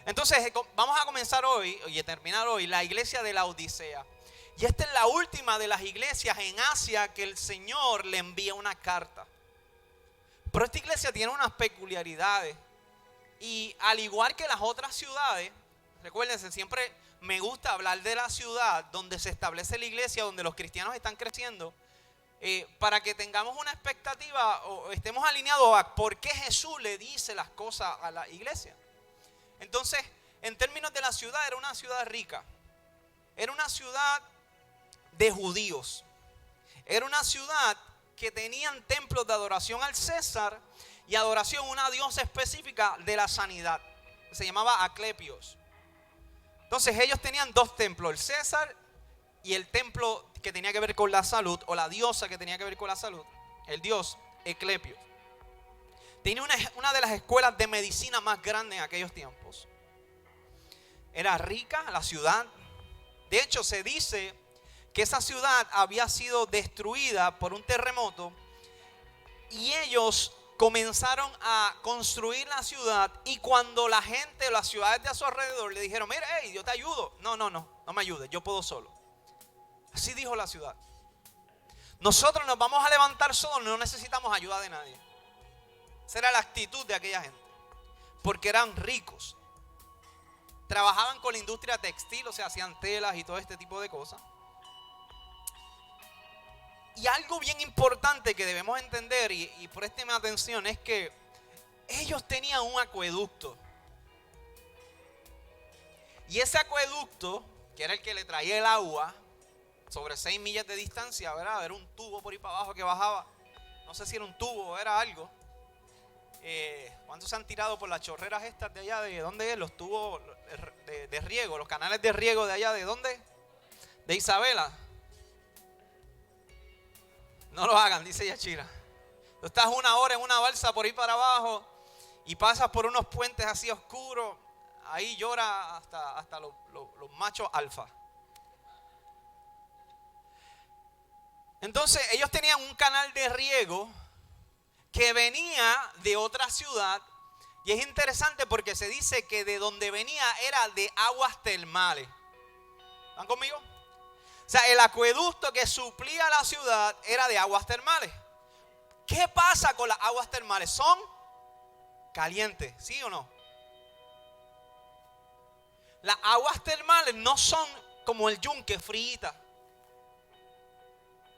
Entonces vamos a comenzar hoy y a terminar hoy la iglesia de la Odisea. Y esta es la última de las iglesias en Asia que el Señor le envía una carta. Pero esta iglesia tiene unas peculiaridades. Y al igual que las otras ciudades, recuérdense, siempre me gusta hablar de la ciudad donde se establece la iglesia, donde los cristianos están creciendo, para que tengamos una expectativa o estemos alineados a por qué Jesús le dice las cosas a la iglesia. Entonces, en términos de la ciudad, era una ciudad rica. Era una ciudad de judíos. Era una ciudad que tenían templos de adoración al César y adoración a una diosa específica de la sanidad. Se llamaba Asclepios. Entonces ellos tenían dos templos, el César y el templo que tenía que ver con la salud, o la diosa que tenía que ver con la salud, el dios Asclepios. Tenía una de las escuelas de medicina más grandes en aquellos tiempos. Era rica la ciudad. De hecho, se dice que esa ciudad había sido destruida por un terremoto y ellos comenzaron a construir la ciudad, y cuando la gente, las ciudades de a su alrededor le dijeron, mira, hey, yo te ayudo. No me ayudes, yo puedo solo. Así dijo la ciudad. Nosotros nos vamos a levantar solos, no necesitamos ayuda de nadie. Esa era la actitud de aquella gente, porque eran ricos. Trabajaban con la industria textil, o sea, hacían telas y todo este tipo de cosas. Y algo bien importante que debemos entender, y présteme atención, es que ellos tenían un acueducto. Y ese acueducto, que era el que le traía el agua sobre 6 millas de distancia, ¿verdad? Era un tubo por ahí para abajo que bajaba. No sé si era un tubo o era algo. ¿Cuántos se han tirado por las chorreras estas de allá? ¿De dónde es? Los tubos de riego, los canales de riego de allá. ¿De dónde? De Isabela. No lo hagan, dice Yachira. Tú estás 1 hora en una balsa por ahí para abajo y pasas por unos puentes así oscuros. Ahí llora hasta los machos alfa. Entonces ellos tenían un canal de riego que venía de otra ciudad. Y es interesante porque se dice que de donde venía era de aguas termales. ¿Están conmigo? O sea, el acueducto que suplía la ciudad era de aguas termales. ¿Qué pasa con las aguas termales? Son calientes, ¿sí o no? Las aguas termales no son como el yunque, friita.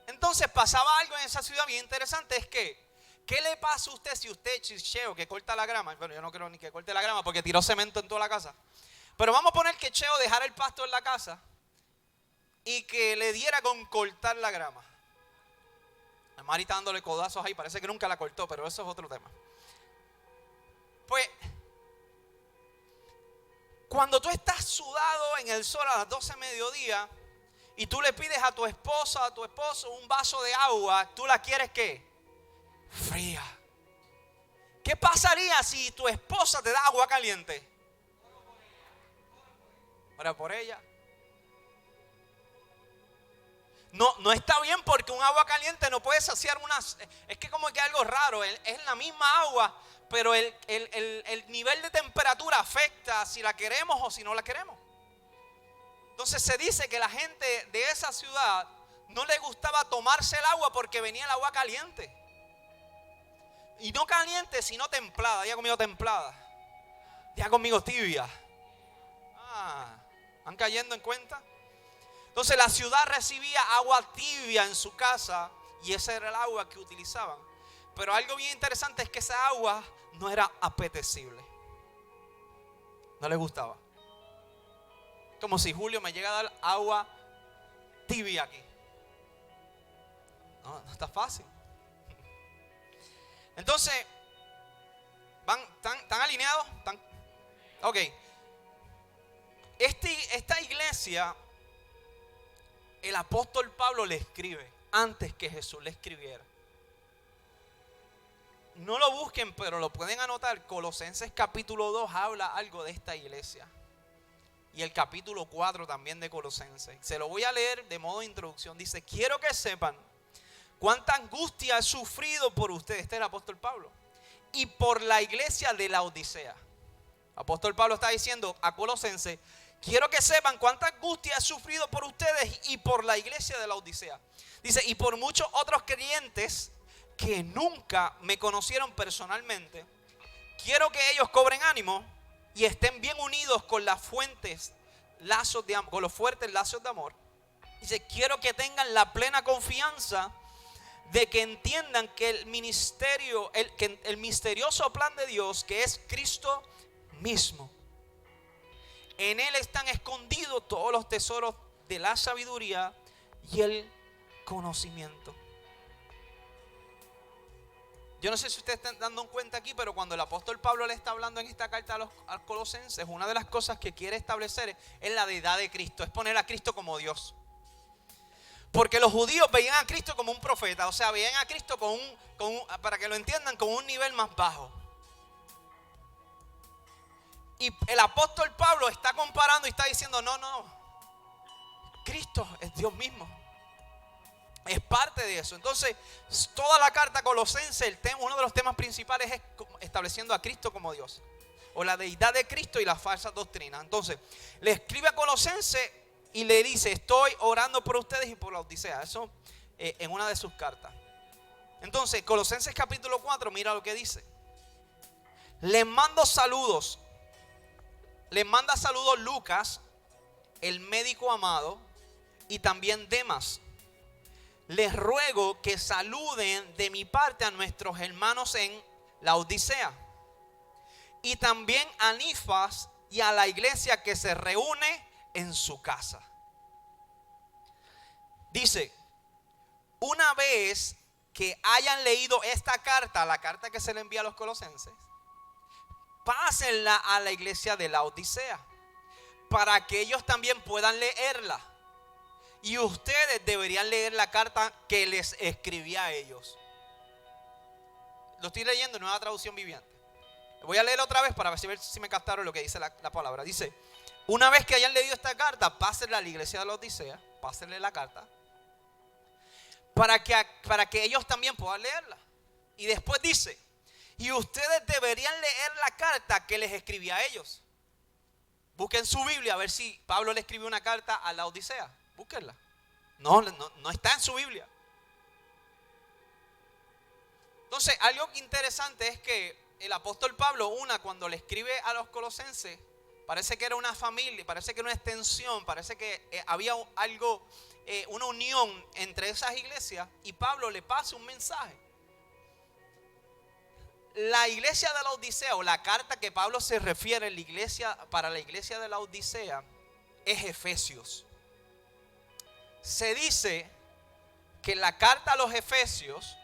Entonces pasaba algo en esa ciudad bien interesante. Es que, ¿qué le pasa a usted si usted es chicheo que corta la grama? Bueno, yo no creo ni que corte la grama porque tiró cemento en toda la casa. Pero vamos a poner que Cheo dejara el pasto en la casa y que le diera con cortar la grama. La Mari está dándole codazos ahí, parece que nunca la cortó, pero eso es otro tema. Pues, cuando tú estás sudado en el sol a las 12 de mediodía y tú le pides a tu esposa, a tu esposo un vaso de agua, ¿tú la quieres qué? Fría. ¿Qué pasaría si tu esposa te da agua caliente? Ora por ella. No está bien porque un agua caliente no puede saciar unas. Es que como que algo raro. Es la misma agua, pero el nivel de temperatura afecta si la queremos o si no la queremos. Entonces se dice que la gente de esa ciudad no le gustaba tomarse el agua porque venía el agua caliente. Y no caliente, sino templada. Diga conmigo templada. Diga conmigo tibia. ¿Van cayendo en cuenta? Entonces la ciudad recibía agua tibia en su casa y ese era el agua que utilizaban. Pero algo bien interesante es que esa agua no era apetecible. No les gustaba. Como si Julio me llega a dar agua tibia aquí. No está fácil. Entonces, ¿están alineados? Ok. Esta iglesia, el apóstol Pablo le escribe antes que Jesús le escribiera. No lo busquen, pero lo pueden anotar. Colosenses capítulo 2 habla algo de esta iglesia. Y el capítulo 4 también de Colosenses. Se lo voy a leer de modo de introducción. Dice, quiero que sepan cuánta angustia he sufrido por ustedes. Este es el apóstol Pablo. Y por la iglesia de la Odisea. Apóstol Pablo está diciendo a Colosenses: quiero que sepan cuánta angustia he sufrido por ustedes y por la iglesia de la Odisea. Dice, y por muchos otros creyentes que nunca me conocieron personalmente. Quiero que ellos cobren ánimo y estén bien unidos con las fuentes, lazos de amor, con los fuertes lazos de amor. Dice, quiero que tengan la plena confianza de que entiendan que el misterioso plan de Dios, que es Cristo mismo. En Él están escondidos todos los tesoros de la sabiduría y el conocimiento. Yo no sé si ustedes están dando cuenta aquí, pero cuando el apóstol Pablo le está hablando en esta carta a los Colosenses, una de las cosas que quiere establecer es la deidad de Cristo, es poner a Cristo como Dios. Porque los judíos veían a Cristo como un profeta, o sea, veían a Cristo para que lo entiendan, con un nivel más bajo. Y el apóstol Pablo está comparando y está diciendo, no, Cristo es Dios mismo. Es parte de eso. Entonces, toda la carta Colosense, uno de los temas principales es estableciendo a Cristo como Dios, o la deidad de Cristo y las falsas doctrinas. Entonces, le escribe a Colosense y le dice, estoy orando por ustedes y por la Odisea. Eso en una de sus cartas. Entonces, Colosenses capítulo 4, mira lo que dice. Les mando saludos. Les manda saludos Lucas, el médico amado, y también Demas. Les ruego que saluden de mi parte a nuestros hermanos en la Odisea. Y también a Nifas y a la iglesia que se reúne en su casa. Dice, una vez que hayan leído esta carta, la carta que se le envía a los colosenses, pásenla a la iglesia de la Odisea, para que ellos también puedan leerla. Y ustedes deberían leer la carta que les escribí a ellos. Lo estoy leyendo en Nueva Traducción Viviente. Voy a leer otra vez para ver si me captaron lo que dice la palabra. Dice, una vez que hayan leído esta carta, pásenla a la iglesia de la Odisea, pásenle la carta, para que ellos también puedan leerla. Y después dice, y ustedes deberían leer la carta que les escribí a ellos. Busquen su Biblia a ver si Pablo le escribió una carta a la Odisea. Búsquenla. No está en su Biblia. Entonces, algo interesante es que el apóstol Pablo, cuando le escribe a los colosenses, parece que era una familia, parece que era una extensión, parece que había algo, una unión entre esas iglesias, y Pablo le pasa un mensaje. La iglesia de la Odisea, o la carta que Pablo se refiere para la iglesia de la Odisea, es Efesios. Se dice que la carta a los Efesios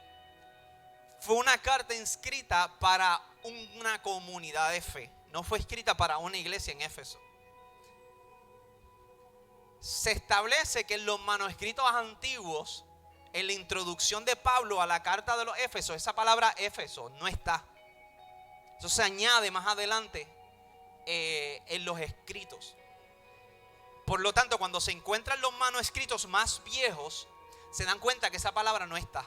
fue una carta escrita para una comunidad de fe. No fue escrita para una iglesia en Éfeso. Se establece que en los manuscritos antiguos, en la introducción de Pablo a la carta de los Éfesos, esa palabra Éfeso no está. Eso se añade más adelante en los escritos. Por lo tanto, cuando se encuentran los manuscritos más viejos, se dan cuenta que esa palabra no está.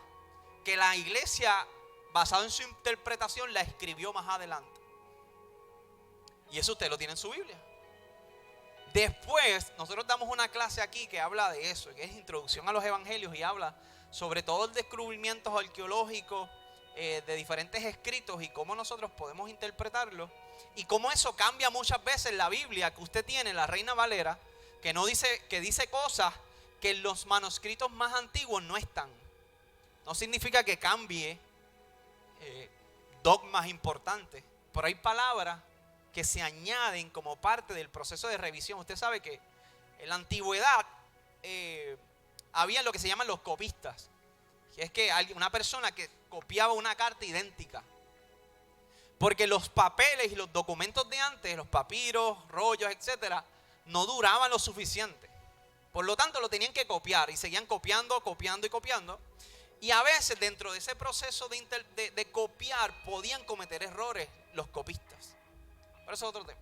Que la iglesia, basado en su interpretación, la escribió más adelante. Y eso usted lo tiene en su Biblia. Después, nosotros damos una clase aquí que habla de eso, que es Introducción a los Evangelios, y habla sobre todos los descubrimientos arqueológicos de diferentes escritos y cómo nosotros podemos interpretarlos. Y cómo eso cambia muchas veces la Biblia que usted tiene, la Reina Valera, que dice cosas que en los manuscritos más antiguos no están. No significa que cambie dogmas importantes, pero hay palabras que se añaden como parte del proceso de revisión. Usted sabe que en la antigüedad había lo que se llaman los copistas, que es que una persona que copiaba una carta idéntica. Porque los papeles y los documentos de antes, los papiros, rollos, etcétera, no duraban lo suficiente. Por lo tanto, lo tenían que copiar y seguían copiando. Y a veces dentro de ese proceso de copiar podían cometer errores los copistas. Pero eso es otro tema.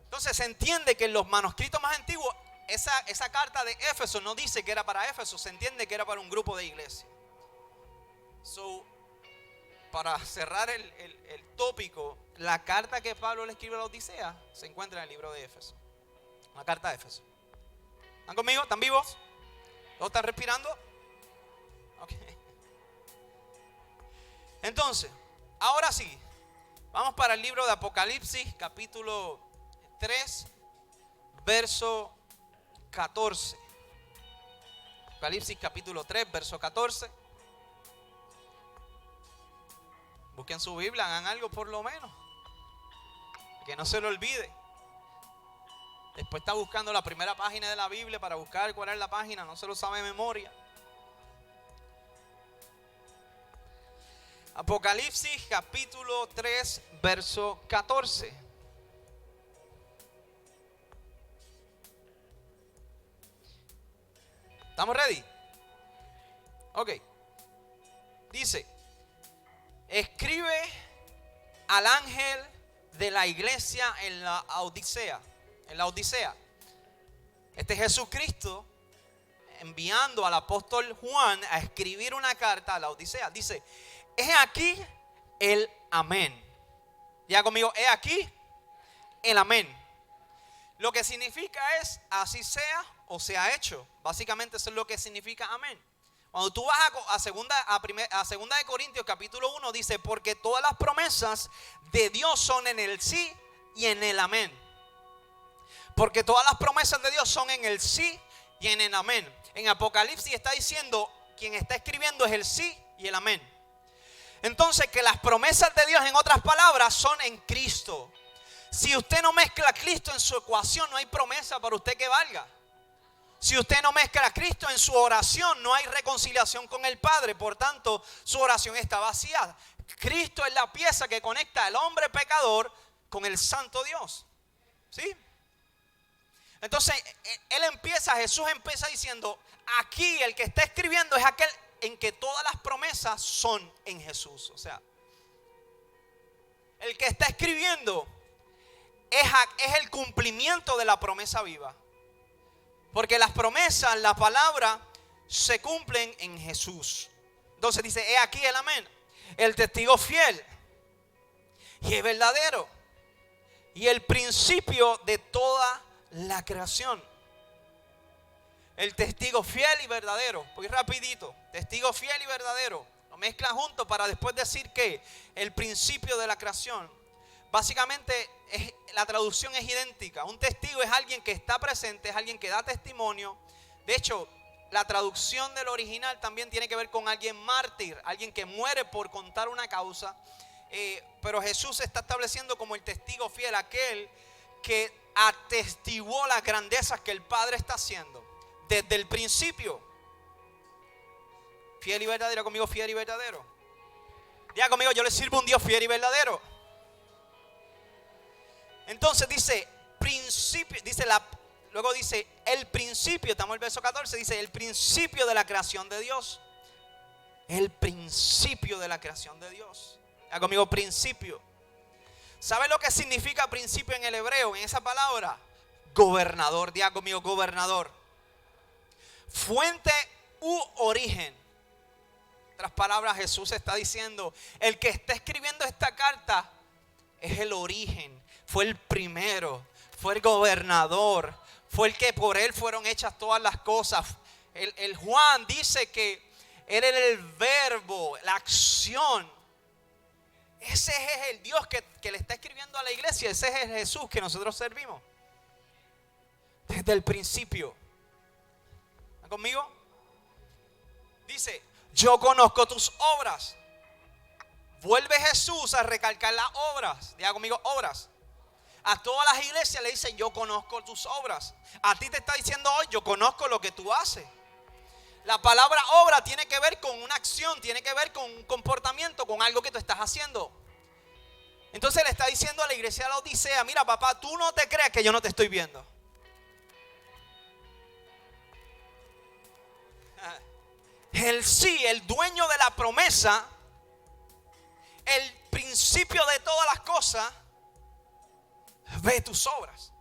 Entonces se entiende que en los manuscritos más antiguos esa carta de Éfeso no dice que era para Éfeso, se entiende que era para un grupo de iglesia. Para cerrar el tópico, la carta que Pablo le escribe a la Odisea se encuentra en el libro de Éfeso. La carta de Éfeso. ¿Están conmigo? ¿Están vivos? ¿Todos están respirando? Ok. Entonces, ahora sí, vamos para el libro de Apocalipsis, capítulo 3, verso 14. Apocalipsis capítulo 3, verso 14. Busquen su Biblia, hagan algo por lo menos, que no se lo olvide. Después está buscando la primera página de la Biblia para buscar cuál es la página, no se lo sabe de memoria. Apocalipsis capítulo 3, verso 14. ¿Estamos ready? Ok. Dice: escribe al ángel de la iglesia en la Odisea. En la Odisea. Este es Jesucristo enviando al apóstol Juan a escribir una carta a la Odisea. Dice: he aquí el amén. Ya conmigo, he aquí el amén. Lo que significa es así sea o sea hecho. Básicamente eso es lo que significa amén. Cuando tú vas a segunda de Corintios capítulo 1 dice: porque todas las promesas de Dios son en el sí y en el amén. Porque todas las promesas de Dios son en el sí y en el amén. En Apocalipsis está diciendo, quien está escribiendo es el sí y el amén. Entonces, que las promesas de Dios, en otras palabras, son en Cristo. Si usted no mezcla a Cristo en su ecuación, no hay promesa para usted que valga. Si usted no mezcla a Cristo en su oración, no hay reconciliación con el Padre. Por tanto, su oración está vacía. Cristo es la pieza que conecta al hombre pecador con el santo Dios. ¿Sí? Entonces, Jesús empieza diciendo: aquí el que está escribiendo es aquel en que todas las promesas son en Jesús. O sea, el que está escribiendo es el cumplimiento de la promesa viva. Porque las promesas, la palabra, se cumplen en Jesús. Entonces dice: he aquí el amén, el testigo fiel y es verdadero, y el principio de toda la creación. El testigo fiel y verdadero. Voy rapidito. Testigo fiel y verdadero. Lo mezclan juntos para después decir que el principio de la creación. Básicamente la traducción es idéntica. Un testigo es alguien que está presente, es alguien que da testimonio. De hecho, la traducción del original también tiene que ver con alguien mártir, alguien que muere por contar una causa. Pero Jesús se está estableciendo como el testigo fiel, aquel que atestiguó las grandezas que el Padre está haciendo desde el principio. Fiel y verdadero. Conmigo, fiel y verdadero. Diga conmigo: yo le sirvo a un Dios fiel y verdadero. Entonces dice principio, luego dice el principio, estamos en el verso 14, dice el principio de la creación de Dios. El principio de la creación de Dios. Diga conmigo: principio. ¿Sabe lo que significa principio en el hebreo, en esa palabra? Gobernador. Diga conmigo: gobernador. Fuente u origen. En otras palabras, Jesús está diciendo: el que está escribiendo esta carta es el origen. Fue el primero. Fue el gobernador. Fue el que por él fueron hechas todas las cosas. El Juan dice que él era el verbo, la acción. Ese es el Dios que le está escribiendo a la iglesia. Ese es el Jesús que nosotros servimos desde el principio. ¿Están conmigo? Dice: yo conozco tus obras. Vuelve Jesús a recalcar las obras. Diga conmigo: obras. A todas las iglesias le dicen: yo conozco tus obras. A ti te está diciendo hoy: yo conozco lo que tú haces. La palabra obra tiene que ver con una acción, tiene que ver con un comportamiento, con algo que tú estás haciendo. Entonces le está diciendo a la iglesia de la Odisea: mira, papá, tú no te crees que yo no te estoy viendo. El sí, el dueño de la promesa, el principio de todas las cosas, ve tus obras.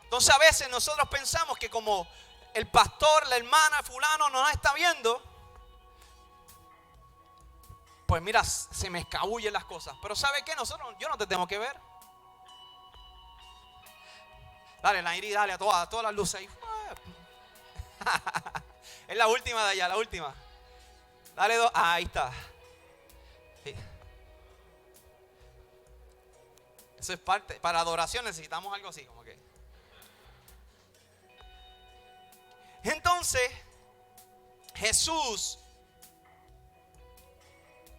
Entonces a veces nosotros pensamos que como el pastor, la hermana, fulano no nos está viendo, pues mira, se me escabullen las cosas. Pero ¿sabe qué? Yo no te tengo que ver. Dale, Nairi, dale a todas las luces ahí. Es la última de allá, la última. Dale dos. Ahí está. Sí. Eso es parte. Para adoración necesitamos algo así, como que. Entonces, Jesús,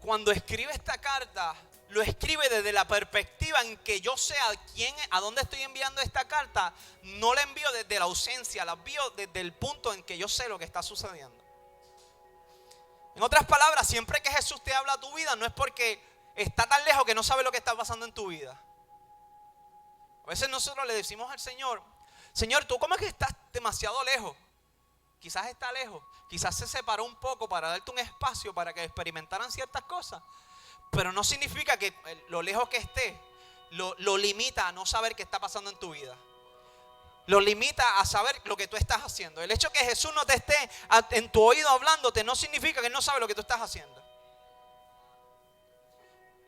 cuando escribe esta carta, lo escribe desde la perspectiva en que yo sé a dónde estoy enviando esta carta. No la envío desde la ausencia, la envío desde el punto en que yo sé lo que está sucediendo. En otras palabras, siempre que Jesús te habla a tu vida, no es porque está tan lejos que no sabe lo que está pasando en tu vida. A veces nosotros le decimos al Señor, Señor, tú como que estás demasiado lejos. Quizás está lejos, quizás se separó un poco para darte un espacio para que experimentaran ciertas cosas. Pero no significa que lo lejos que esté lo limita a no saber qué está pasando en tu vida. Lo limita a saber lo que tú estás haciendo. El hecho que Jesús no te esté en tu oído hablándote no significa que no sabe lo que tú estás haciendo.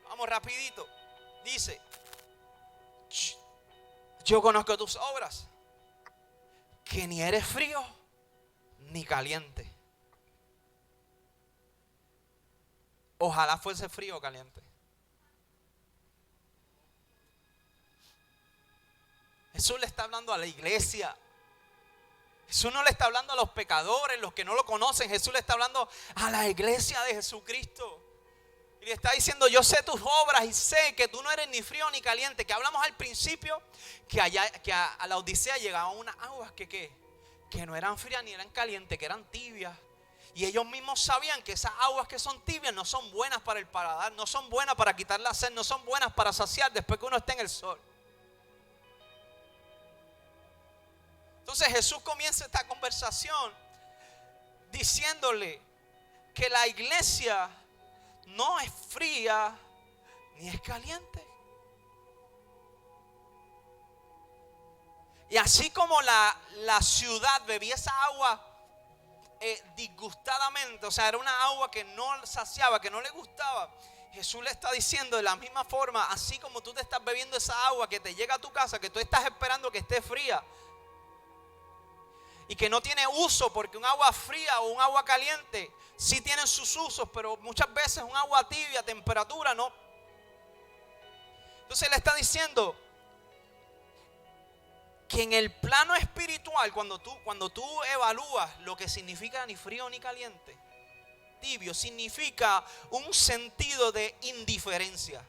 Vamos rapidito. Dice, yo conozco tus obras, que ni eres frío ni caliente. Ojalá fuese frío o caliente. Jesús le está hablando a la iglesia. Jesús no le está hablando a los pecadores, los que no lo conocen. Jesús le está hablando a la iglesia de Jesucristo. Y le está diciendo, yo sé tus obras y sé que tú no eres ni frío ni caliente. Que hablamos al principio que a la Odisea llegaban unas aguas que no eran frías ni eran calientes, que eran tibias. Y ellos mismos sabían que esas aguas que son tibias no son buenas para el paladar, no son buenas para quitar la sed, no son buenas para saciar después que uno esté en el sol. Entonces Jesús comienza esta conversación diciéndole que la iglesia no es fría ni es caliente. Y así como la ciudad bebía esa agua disgustadamente, o sea, era una agua que no saciaba, que no le gustaba. Jesús le está diciendo de la misma forma, así como tú te estás bebiendo esa agua que te llega a tu casa, que tú estás esperando que esté fría y que no tiene uso, porque un agua fría o un agua caliente sí tienen sus usos, pero muchas veces un agua tibia, temperatura, no. Entonces le está diciendo que en el plano espiritual, cuando tú evalúas lo que significa ni frío ni caliente, tibio, significa un sentido de indiferencia.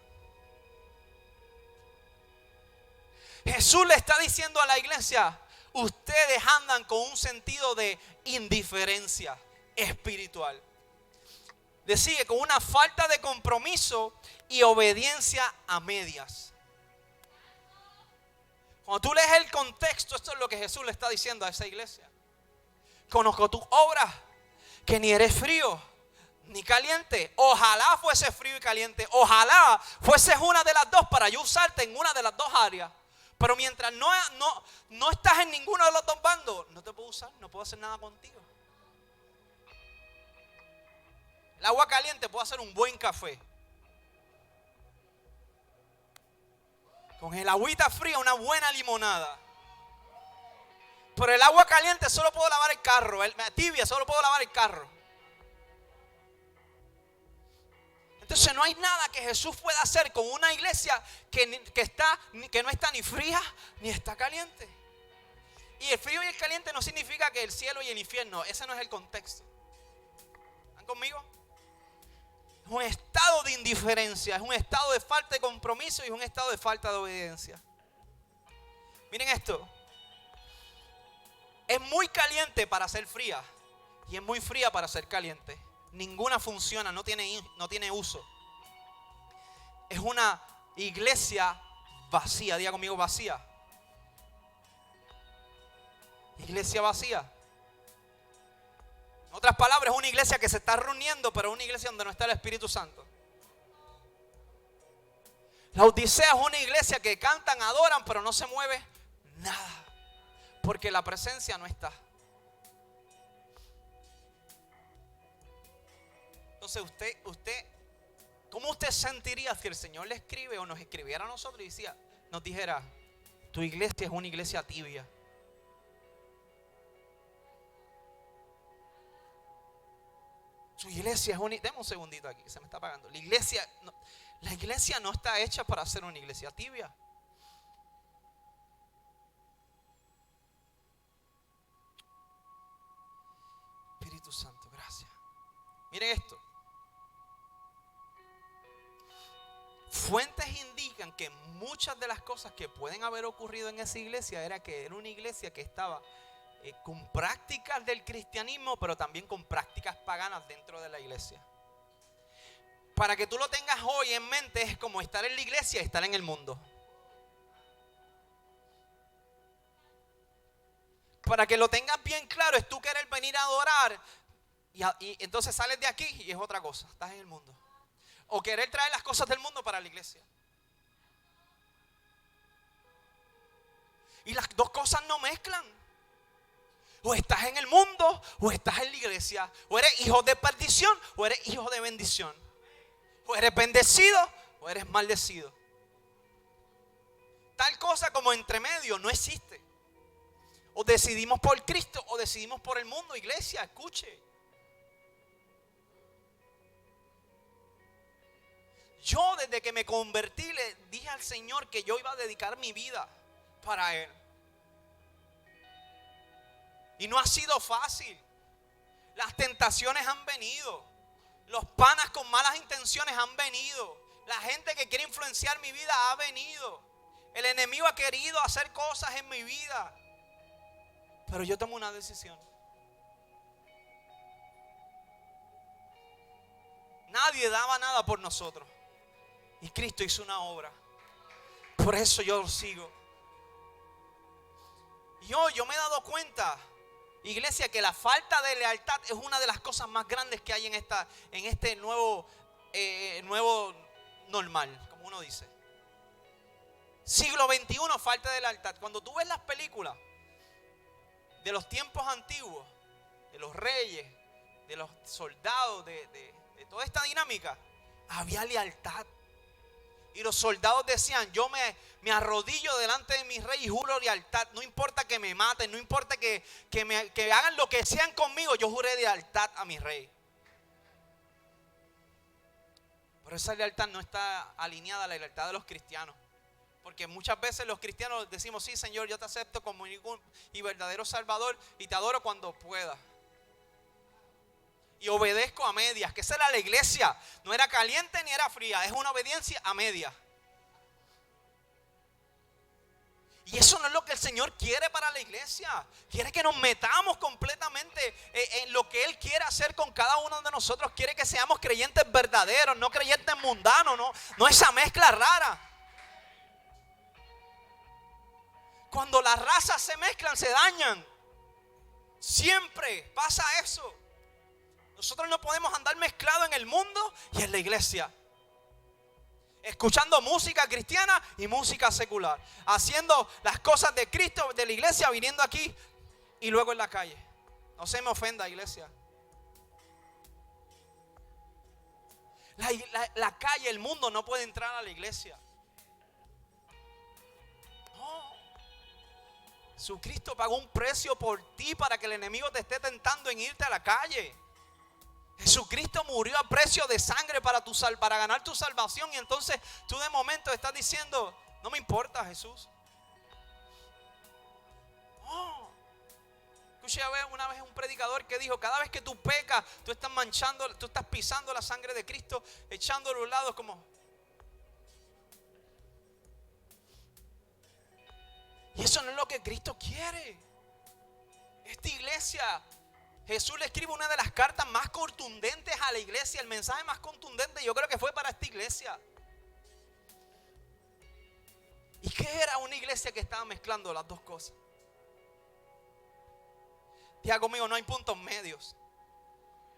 Jesús le está diciendo a la iglesia, ustedes andan con un sentido de indiferencia espiritual. Decide, con una falta de compromiso y obediencia a medias. Cuando tú lees el contexto, esto es lo que Jesús le está diciendo a esa iglesia. Conozco tus obras, que ni eres frío ni caliente. Ojalá fuese frío y caliente. Ojalá fueses una de las dos para yo usarte en una de las dos áreas. Pero mientras no estás en ninguno de los dos bandos, no te puedo usar, no puedo hacer nada contigo. El agua caliente puede hacer un buen café. Con el agüita fría una buena limonada. Pero el agua caliente solo puedo lavar el carro. Tibia solo puedo lavar el carro. Entonces no hay nada que Jesús pueda hacer con una iglesia que no está ni fría ni está caliente. Y el frío y el caliente no significa que el cielo y el infierno. Ese no es el contexto. ¿Están conmigo? Es un estado de indiferencia, es un estado de falta de compromiso y es un estado de falta de obediencia. Miren esto. Es muy caliente para ser fría y es muy fría para ser caliente. Ninguna funciona, no tiene uso. Es una iglesia vacía. Diga conmigo, vacía. Iglesia vacía. En otras palabras, es una iglesia que se está reuniendo, pero es una iglesia donde no está el Espíritu Santo. La Odisea es una iglesia que cantan, adoran, pero no se mueve nada, porque la presencia no está. Entonces usted ¿Cómo usted sentiría si el Señor le escribe o nos escribiera a nosotros y nos dijera, tu iglesia es una iglesia tibia? Su iglesia es una... Deme un segundito aquí, que se me está apagando. La iglesia no está hecha para ser una iglesia tibia. Espíritu Santo, gracias. Miren esto. Fuentes indican que muchas de las cosas que pueden haber ocurrido en esa iglesia era una iglesia que estaba con prácticas del cristianismo, pero también con prácticas paganas dentro de la iglesia. Para que tú lo tengas hoy en mente, es como estar en la iglesia y estar en el mundo. Para que lo tengas bien claro, es tú querer venir a adorar y entonces sales de aquí y es otra cosa, estás en el mundo. O querer traer las cosas del mundo para la iglesia. Y las dos cosas no mezclan. O estás en el mundo o estás en la iglesia. O eres hijo de perdición o eres hijo de bendición. O eres bendecido o eres maldecido. Tal cosa como entre medio no existe. O decidimos por Cristo o decidimos por el mundo. Iglesia, escuche. Yo desde que me convertí le dije al Señor que yo iba a dedicar mi vida para Él. Y no ha sido fácil. Las tentaciones han venido. Los panas con malas intenciones han venido. La gente que quiere influenciar mi vida ha venido. El enemigo ha querido hacer cosas en mi vida. Pero yo tomo una decisión. Nadie daba nada por nosotros. Y Cristo hizo una obra. Por eso yo lo sigo. Y hoy yo me he dado cuenta, iglesia, que la falta de lealtad es una de las cosas más grandes que hay en este nuevo normal, como uno dice. Siglo XXI, falta de lealtad. Cuando tú ves las películas de los tiempos antiguos, de los reyes, de los soldados, de toda esta dinámica, había lealtad. Y los soldados decían, yo me arrodillo delante de mi rey y juro lealtad. No importa que me maten, no importa que hagan lo que sean conmigo, yo juré lealtad a mi rey. Pero esa lealtad no está alineada a la lealtad de los cristianos. Porque muchas veces los cristianos decimos, sí, Señor, yo te acepto como único y verdadero Salvador y te adoro cuando pueda. Y obedezco a medias, que esa era la iglesia. No era caliente ni era fría, es una obediencia a medias. Y eso no es lo que el Señor quiere para la iglesia. Quiere que nos metamos completamente en lo que Él quiere hacer con cada uno de nosotros. Quiere que seamos creyentes verdaderos, no creyentes mundanos, no esa mezcla rara. Cuando las razas se mezclan, se dañan. Siempre pasa eso. Nosotros no podemos andar mezclados en el mundo y en la iglesia. Escuchando música cristiana y música secular. Haciendo las cosas de Cristo, de la iglesia, viniendo aquí y luego en la calle. No se me ofenda, iglesia. La calle, el mundo no puede entrar a la iglesia. No. Jesucristo pagó un precio por ti para que el enemigo te esté tentando en irte a la calle. Jesucristo murió a precio de sangre para ganar tu salvación. Y entonces tú de momento estás diciendo, no me importa, Jesús. Oh. Escuché una vez un predicador que dijo, cada vez que tú pecas, tú estás pisando la sangre de Cristo, echándolo a un lado como... Y eso no es lo que Cristo quiere. Esta iglesia... Jesús le escribe una de las cartas más contundentes a la iglesia. El mensaje más contundente yo creo que fue para esta iglesia. ¿Y qué era una iglesia que estaba mezclando las dos cosas? Diga conmigo, no hay puntos medios.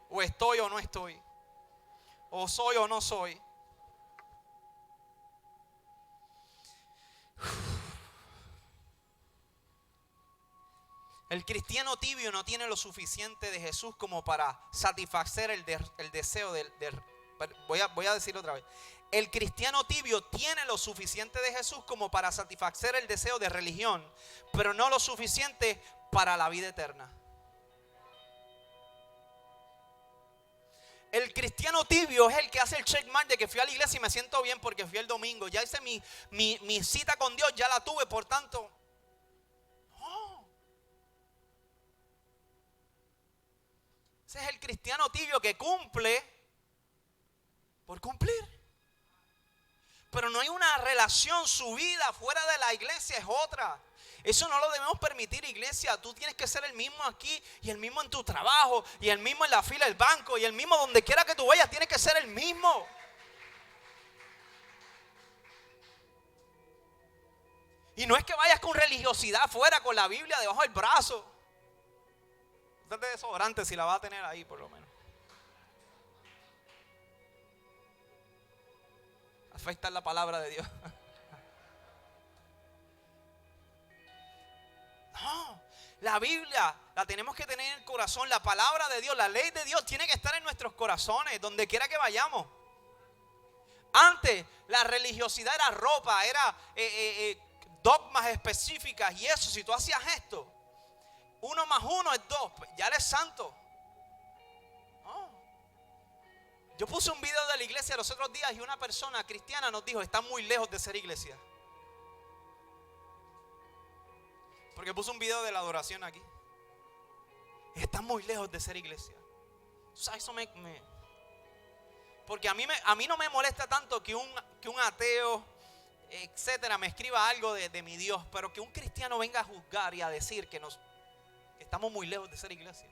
O estoy o no estoy. O soy o no soy. El cristiano tibio no tiene lo suficiente de Jesús como para satisfacer el deseo voy a decirlo otra vez. El cristiano tibio tiene lo suficiente de Jesús como para satisfacer el deseo de religión, pero no lo suficiente para la vida eterna. El cristiano tibio es el que hace el checkmark de que fui a la iglesia y me siento bien porque fui el domingo. Ya hice mi cita con Dios, ya la tuve, por tanto. No. Ese es el cristiano tibio que cumple por cumplir. Pero no hay una relación, su vida fuera de la iglesia es otra. Eso no lo debemos permitir, iglesia. Tú tienes que ser el mismo aquí y el mismo en tu trabajo y el mismo en la fila del banco y el mismo donde quiera que tú vayas. Tienes que ser el mismo. Y no es que vayas con religiosidad fuera, con la Biblia debajo del brazo. Usted de desodorante si la va a tener ahí por lo menos. Afecta la palabra de Dios. No, la Biblia la tenemos que tener en el corazón. La palabra de Dios, la ley de Dios tiene que estar en nuestros corazones, donde quiera que vayamos. Antes la religiosidad era ropa, era dogmas específicas y eso. Si tú hacías esto, 1 más 1 es 2, ya eres santo. No. Yo puse un video de la iglesia los otros días y una persona cristiana nos dijo: están muy lejos de ser iglesia. Porque puse un video de la adoración aquí. Están muy lejos de ser iglesia. ¿Sabes? Eso porque a mí no me molesta tanto que un ateo, etcétera, me escriba algo de mi Dios. Pero que un cristiano venga a juzgar y a decir que estamos muy lejos de ser iglesia.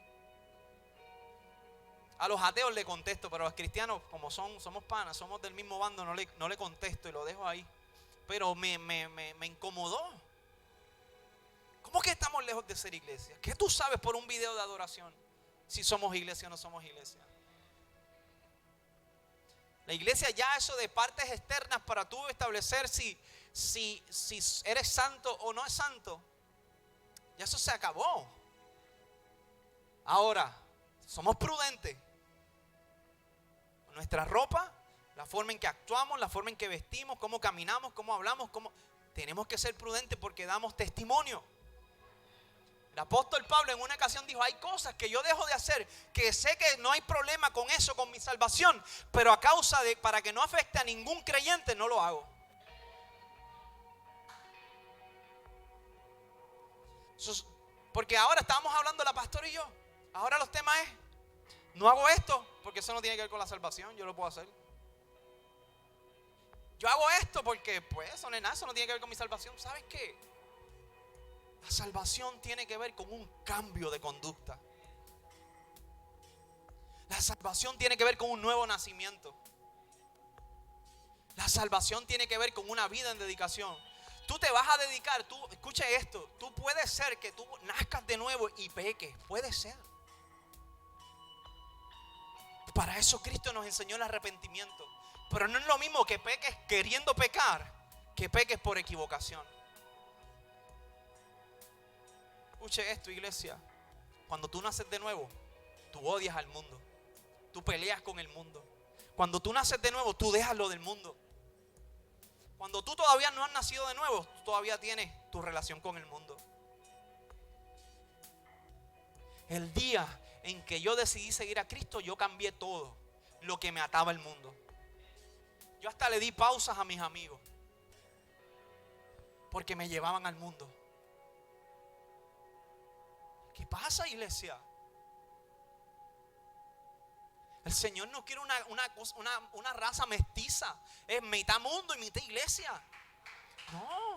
A los ateos le contesto, pero a los cristianos, como somos panas, somos del mismo bando, no le contesto y lo dejo ahí. Pero me incomodó. ¿Cómo que estamos lejos de ser iglesia? ¿Qué tú sabes por un video de adoración si somos iglesia o no somos iglesia? La iglesia ya eso de partes externas para tú establecer si eres santo o no es santo, ya eso se acabó. Ahora, somos prudentes. Nuestra ropa, la forma en que actuamos, la forma en que vestimos, cómo caminamos, cómo hablamos, tenemos que ser prudentes porque damos testimonio. El apóstol Pablo en una ocasión dijo: hay cosas que yo dejo de hacer, que sé que no hay problema con eso, con mi salvación, pero a causa de, para que no afecte a ningún creyente, no lo hago. Porque ahora estábamos hablando la pastora y yo. Ahora los temas es: no hago esto porque eso no tiene que ver con la salvación, yo lo puedo hacer. Yo hago esto porque pues eso no es nada, eso no tiene que ver con mi salvación. ¿Sabes qué? La salvación tiene que ver con un cambio de conducta. La salvación tiene que ver con un nuevo nacimiento. La salvación tiene que ver con una vida en dedicación. Tú te vas a dedicar, escuche esto, tú puedes ser que tú nazcas de nuevo y peques, puede ser. Para eso Cristo nos enseñó el arrepentimiento. Pero no es lo mismo que peques queriendo pecar que peques por equivocación. Escuche esto, iglesia. Cuando tú naces de nuevo, tú odias al mundo. Tú peleas con el mundo. Cuando tú naces de nuevo, tú dejas lo del mundo. Cuando tú todavía no has nacido de nuevo, tú todavía tienes tu relación con el mundo. El día en que yo decidí seguir a Cristo, yo cambié todo lo que me ataba al mundo. Yo hasta le di pausas a mis amigos porque me llevaban al mundo. ¿Qué pasa, iglesia? El Señor no quiere una raza mestiza. Es mitad mundo y mitad iglesia. No.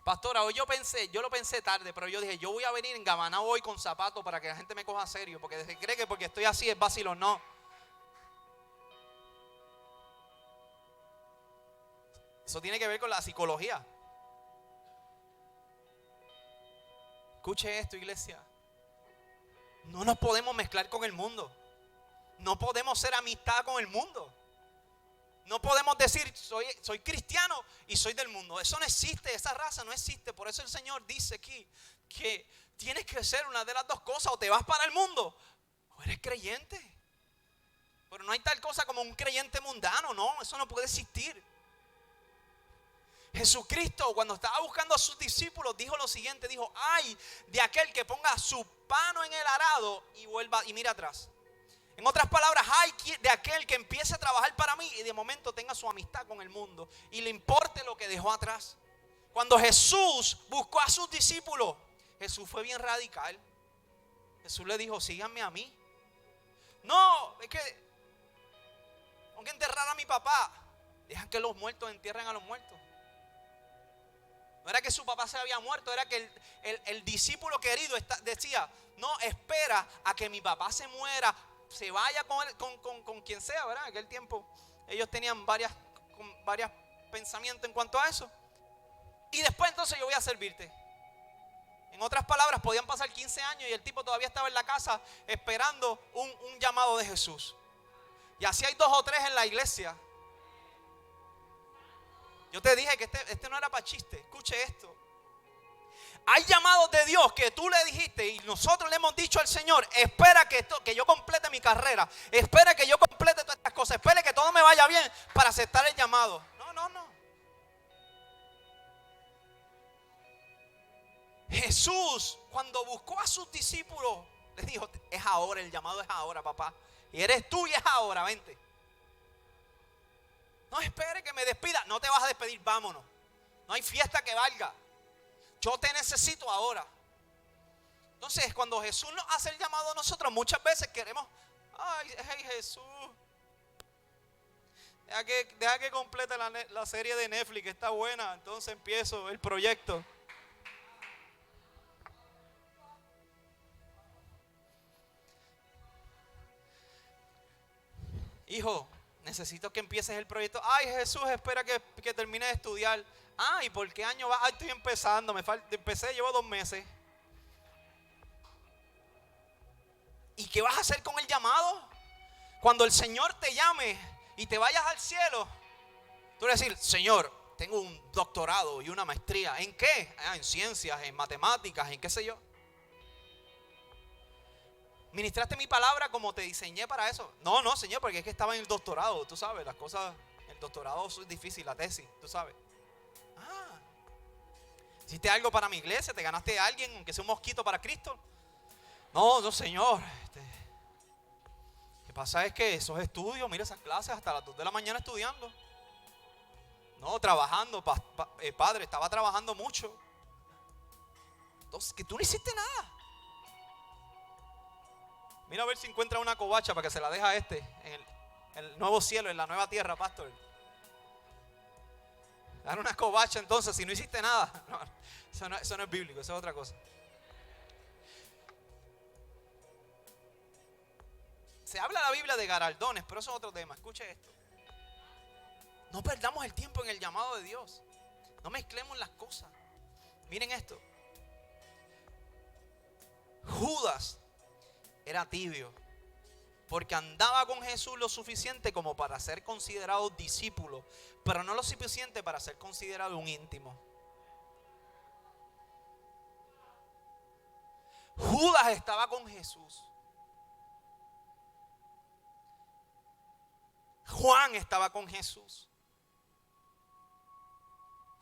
Pastora, hoy yo lo pensé tarde, pero yo dije: yo voy a venir engabanado hoy con zapatos para que la gente me coja serio, porque se cree que porque estoy así es vacilón. No. Eso tiene que ver con la psicología. Escuche esto, iglesia. No nos podemos mezclar con el mundo. No podemos ser amistad con el mundo. No podemos decir soy cristiano y soy del mundo. Eso no existe, esa raza no existe. Por eso el Señor dice aquí que tienes que ser una de las dos cosas: o te vas para el mundo o eres creyente. Pero no hay tal cosa como un creyente mundano, no, eso no puede existir. Jesucristo, cuando estaba buscando a sus discípulos, dijo lo siguiente, dijo: ay de aquel que ponga su mano en el arado y vuelva y mira atrás. En otras palabras, hay de aquel que empiece a trabajar para mí y de momento tenga su amistad con el mundo y le importe lo que dejó atrás. Cuando Jesús buscó a sus discípulos, Jesús fue bien radical. Jesús le dijo: síganme a mí. No, es que tengo que enterrar a mi papá. Dejan que los muertos entierren a los muertos. No era que su papá se había muerto, era que el discípulo querido decía: no, espera a que mi papá se muera, se vaya con quien sea, ¿verdad? En aquel tiempo ellos tenían varios pensamientos en cuanto a eso. Y después entonces yo voy a servirte. En otras palabras, podían pasar 15 años y el tipo todavía estaba en la casa esperando un llamado de Jesús. Y así hay 2 o 3 en la iglesia. Yo te dije que este no era para chiste. Escuche esto. Hay llamados de Dios que tú le dijiste y nosotros le hemos dicho al Señor: espera que yo complete mi carrera, espera que yo complete todas estas cosas, espera que todo me vaya bien para aceptar el llamado. No. Jesús, cuando buscó a sus discípulos, les dijo: es ahora, el llamado es ahora, papá. Y eres tú y es ahora, vente. No espere que me despida. No te vas a despedir, vámonos. No hay fiesta que valga. Yo te necesito ahora. Entonces, cuando Jesús nos hace el llamado a nosotros, muchas veces queremos: ay, hey Jesús, deja que complete la serie de Netflix, que está buena, entonces empiezo el proyecto. Hijo, necesito que empieces el proyecto. Ay, Jesús, espera que termine de estudiar. Ay, ¿por qué año va? Ay, estoy empezando, empecé, llevo 2 meses. ¿Y qué vas a hacer con el llamado? Cuando el Señor te llame y te vayas al cielo, tú le decir: Señor, tengo un doctorado y una maestría. ¿En qué? En ciencias, en matemáticas, en qué sé yo. ¿Ministraste mi palabra como te diseñé para eso? No, Señor, porque es que estaba en el doctorado. Tú sabes, las cosas, el doctorado es difícil, la tesis, tú sabes. ¿Hiciste algo para mi iglesia? ¿Te ganaste a alguien, aunque sea un mosquito para Cristo? No, Señor. Lo que pasa es que esos estudios, mira esas clases hasta las 2 de la mañana estudiando. No, trabajando, padre, estaba trabajando mucho. Entonces, que tú no hiciste nada. Mira a ver si encuentra una covacha para que se la deje a en el nuevo cielo, en la nueva tierra, pastor. Dar una covacha entonces si no hiciste nada. No, eso no es bíblico, eso es otra cosa. Se habla en la Biblia de galardones, pero eso es otro tema. Escuche esto. No perdamos el tiempo en el llamado de Dios. No mezclemos las cosas. Miren esto. Judas era tibio porque andaba con Jesús lo suficiente como para ser considerado discípulo, pero no lo suficiente para ser considerado un íntimo. Judas estaba con Jesús. Juan estaba con Jesús.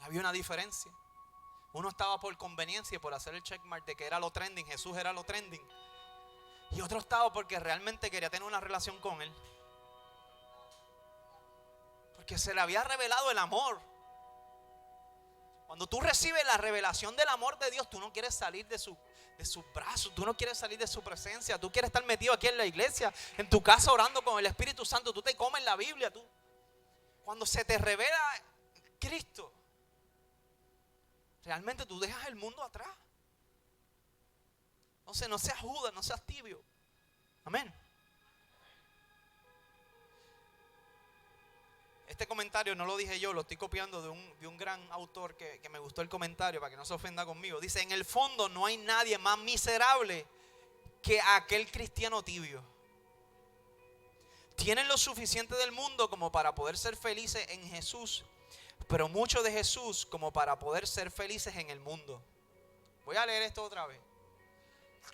Había una diferencia. Uno estaba por conveniencia, por hacer el checkmark de que era lo trending, Jesús era lo trending. Y otro estaba porque realmente quería tener una relación con Él. Porque se le había revelado el amor. Cuando tú recibes la revelación del amor de Dios, tú no quieres salir de sus brazos, tú no quieres salir de su presencia, tú quieres estar metido aquí en la iglesia, en tu casa orando con el Espíritu Santo, tú te comes la Biblia. Cuando se te revela Cristo, realmente tú dejas el mundo atrás. Entonces no seas Judas, no seas tibio. Amén. Este comentario no lo dije yo, lo estoy copiando de un gran autor que me gustó el comentario para que no se ofenda conmigo. Dice: en el fondo no hay nadie más miserable que aquel cristiano tibio. Tienen lo suficiente del mundo como para poder ser felices en Jesús, pero mucho de Jesús como para poder ser felices en el mundo. Voy a leer esto otra vez.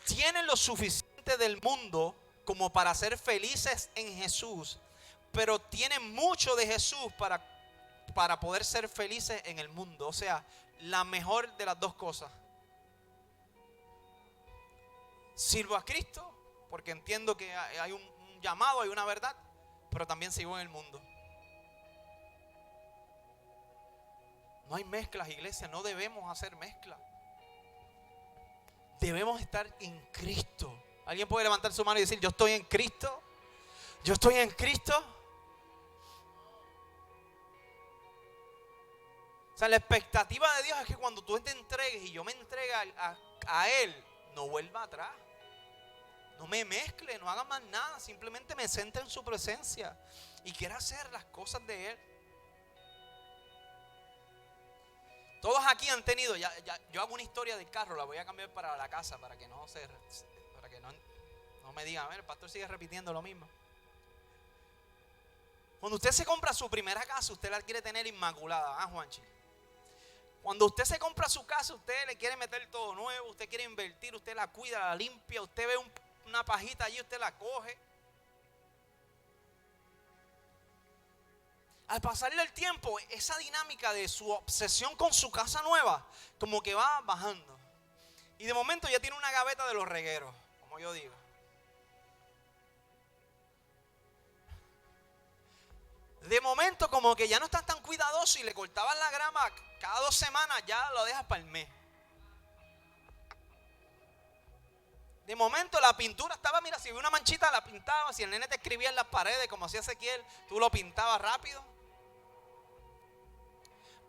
Tienen lo suficiente del mundo como para ser felices en Jesús, pero tienen mucho de Jesús para poder ser felices en el mundo. O sea, la mejor de las dos cosas. Sirvo a Cristo porque entiendo que hay un llamado, hay una verdad, pero también sigo en el mundo. No hay mezclas, iglesia, no debemos hacer mezclas. Debemos estar en Cristo. ¿Alguien puede levantar su mano y decir, yo estoy en Cristo? Yo estoy en Cristo. O sea, la expectativa de Dios es que cuando tú te entregues y yo me entregue a Él, no vuelva atrás. No me mezcle, no haga más nada. Simplemente me centre en su presencia y quiera hacer las cosas de Él. Todos aquí han tenido, yo hago una historia del carro, la voy a cambiar para la casa, para que no me digan, a ver, el pastor sigue repitiendo lo mismo. Cuando usted se compra su primera casa, usted la quiere tener inmaculada, Juanchi. Cuando usted se compra su casa, usted le quiere meter todo nuevo, usted quiere invertir, usted la cuida, la limpia, usted ve una pajita allí, usted la coge. Al pasarle el tiempo, esa dinámica de su obsesión con su casa nueva, como que va bajando. Y de momento ya tiene una gaveta de los regueros, como yo digo. De momento como que ya no estás tan cuidadoso y le cortabas la grama cada 2 semanas, ya lo dejas para el mes. De momento la pintura estaba, mira, si había una manchita la pintaba, si el nene te escribía en las paredes como hacía Ezequiel, tú lo pintabas rápido.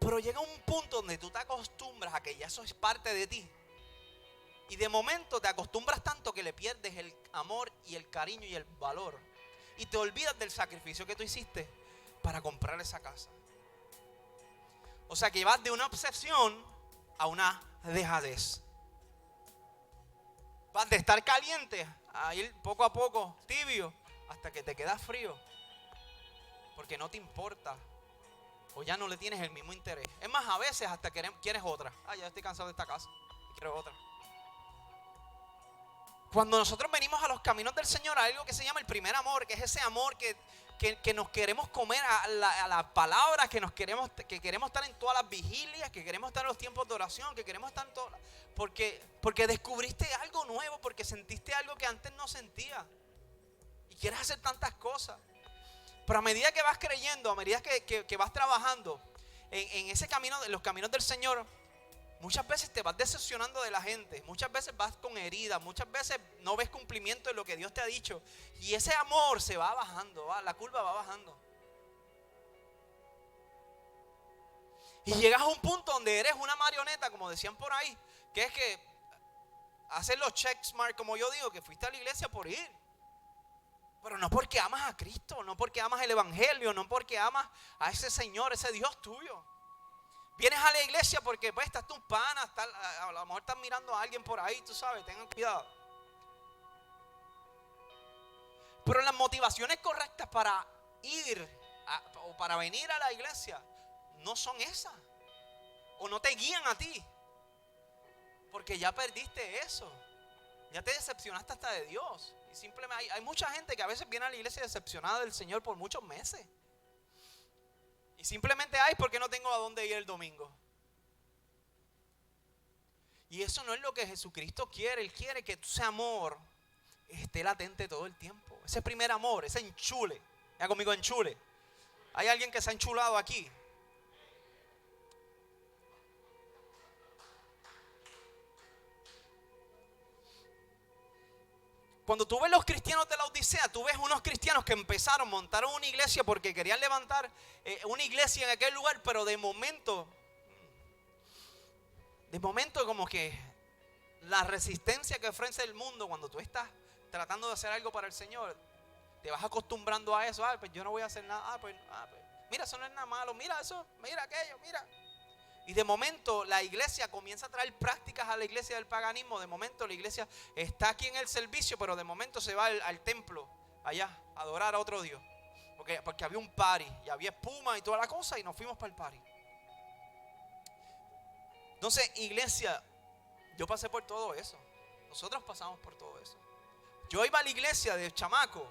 Pero llega un punto donde tú te acostumbras a que ya eso es parte de ti. Y de momento te acostumbras tanto que le pierdes el amor y el cariño y el valor. Y te olvidas del sacrificio que tú hiciste para comprar esa casa. O sea que vas de una obsesión a una dejadez. Vas de estar caliente a ir poco a poco tibio hasta que te quedas frío. Porque no te importa. O ya no le tienes el mismo interés. Es más, a veces hasta quieres otra. Ya estoy cansado de esta casa. Quiero otra. Cuando nosotros venimos a los caminos del Señor, hay algo que se llama el primer amor, que es ese amor que nos queremos comer a las palabras, que queremos estar en todas las vigilias, que queremos estar en los tiempos de oración, que queremos estar en todas. Porque descubriste algo nuevo, porque sentiste algo que antes no sentías. Y quieres hacer tantas cosas. Pero a medida que vas creyendo, a medida que vas trabajando en ese camino, en los caminos del Señor, muchas veces te vas decepcionando de la gente, muchas veces vas con heridas, muchas veces no ves cumplimiento de lo que Dios te ha dicho. Y ese amor se va bajando, la curva va bajando. Y llegas a un punto donde eres una marioneta, como decían por ahí, que es que haces los check mark, como yo digo, que fuiste a la iglesia por ir. Pero no porque amas a Cristo, no porque amas el evangelio, no porque amas a ese Señor, ese Dios tuyo. Vienes a la iglesia porque pues estás tus panas, a lo mejor estás mirando a alguien por ahí, tú sabes, tengan cuidado. Pero las motivaciones correctas para ir o para venir a la iglesia no son esas. O no te guían a ti. Porque ya perdiste eso. Ya te decepcionaste hasta de Dios. Y simplemente hay mucha gente que a veces viene a la iglesia decepcionada del Señor por muchos meses. Y simplemente, ¿por qué no tengo a dónde ir el domingo? Y eso no es lo que Jesucristo quiere. Él quiere que ese amor esté latente todo el tiempo. Ese primer amor, ese enchule. Ya conmigo, enchule. ¿Hay alguien que se ha enchulado aquí? Cuando tú ves los cristianos de la Odisea, tú ves unos cristianos que montaron una iglesia porque querían levantar una iglesia en aquel lugar, pero de momento como que la resistencia que ofrece el mundo cuando tú estás tratando de hacer algo para el Señor, te vas acostumbrando a eso. Pues yo no voy a hacer nada. Mira, eso no es nada malo. Mira eso, mira aquello, mira. Y de momento la iglesia comienza a traer prácticas a la iglesia del paganismo. De momento la iglesia está aquí en el servicio, pero de momento se va al templo allá a adorar a otro Dios. Porque había un party y había espuma y toda la cosa y nos fuimos para el party. Entonces, iglesia, yo pasé por todo eso. Nosotros pasamos por todo eso. Yo iba a la iglesia de chamaco,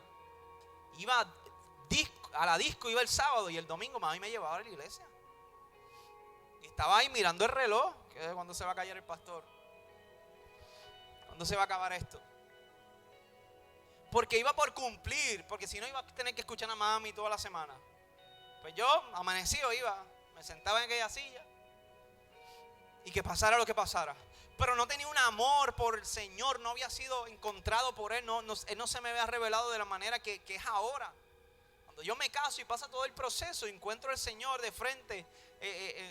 iba a la disco, iba el sábado y el domingo mami me llevaba a la iglesia. Y estaba ahí mirando el reloj, que es cuando se va a callar el pastor. ¿Cuándo se va a acabar esto? Porque iba por cumplir, porque si no iba a tener que escuchar a mami toda la semana. Pues yo, amanecido, iba, me sentaba en aquella silla y que pasara lo que pasara. Pero no tenía un amor por el Señor, no había sido encontrado por Él, Él no se me había revelado de la manera que es ahora. Cuando yo me caso y pasa todo el proceso, encuentro al Señor de frente,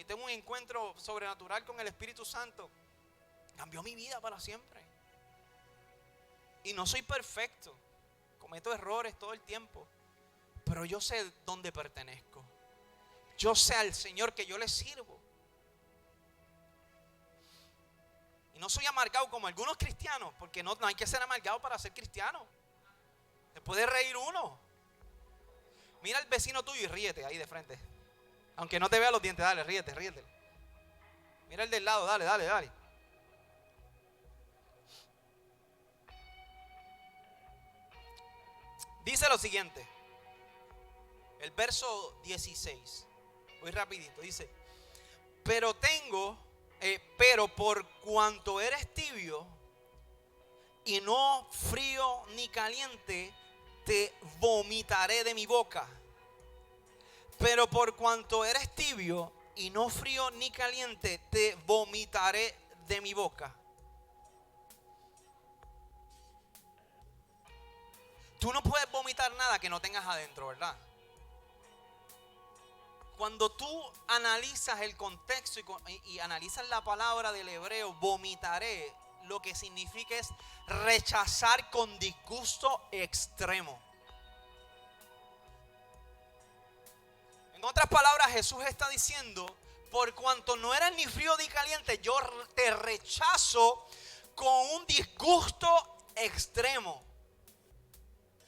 tengo un encuentro sobrenatural con el Espíritu Santo, cambió mi vida para siempre. Y no soy perfecto, cometo errores todo el tiempo, pero yo sé dónde pertenezco. Yo sé al Señor que yo le sirvo. Y no soy amargado como algunos cristianos, porque no hay que ser amargado para ser cristiano. Se puede reír uno. Mira al vecino tuyo y ríete ahí de frente. Aunque no te vea los dientes, dale, ríete. Mira el del lado, dale. Dice lo siguiente, el verso 16, voy rapidito, dice, pero por cuanto eres tibio y no frío ni caliente, te vomitaré de mi boca. Pero por cuanto eres tibio y no frío ni caliente, te vomitaré de mi boca. Tú no puedes vomitar nada que no tengas adentro, ¿verdad? Cuando tú analizas el contexto y analizas la palabra del hebreo, vomitaré, lo que significa es rechazar con disgusto extremo. En otras palabras, Jesús está diciendo, por cuanto no eres ni frío ni caliente, yo te rechazo con un disgusto extremo.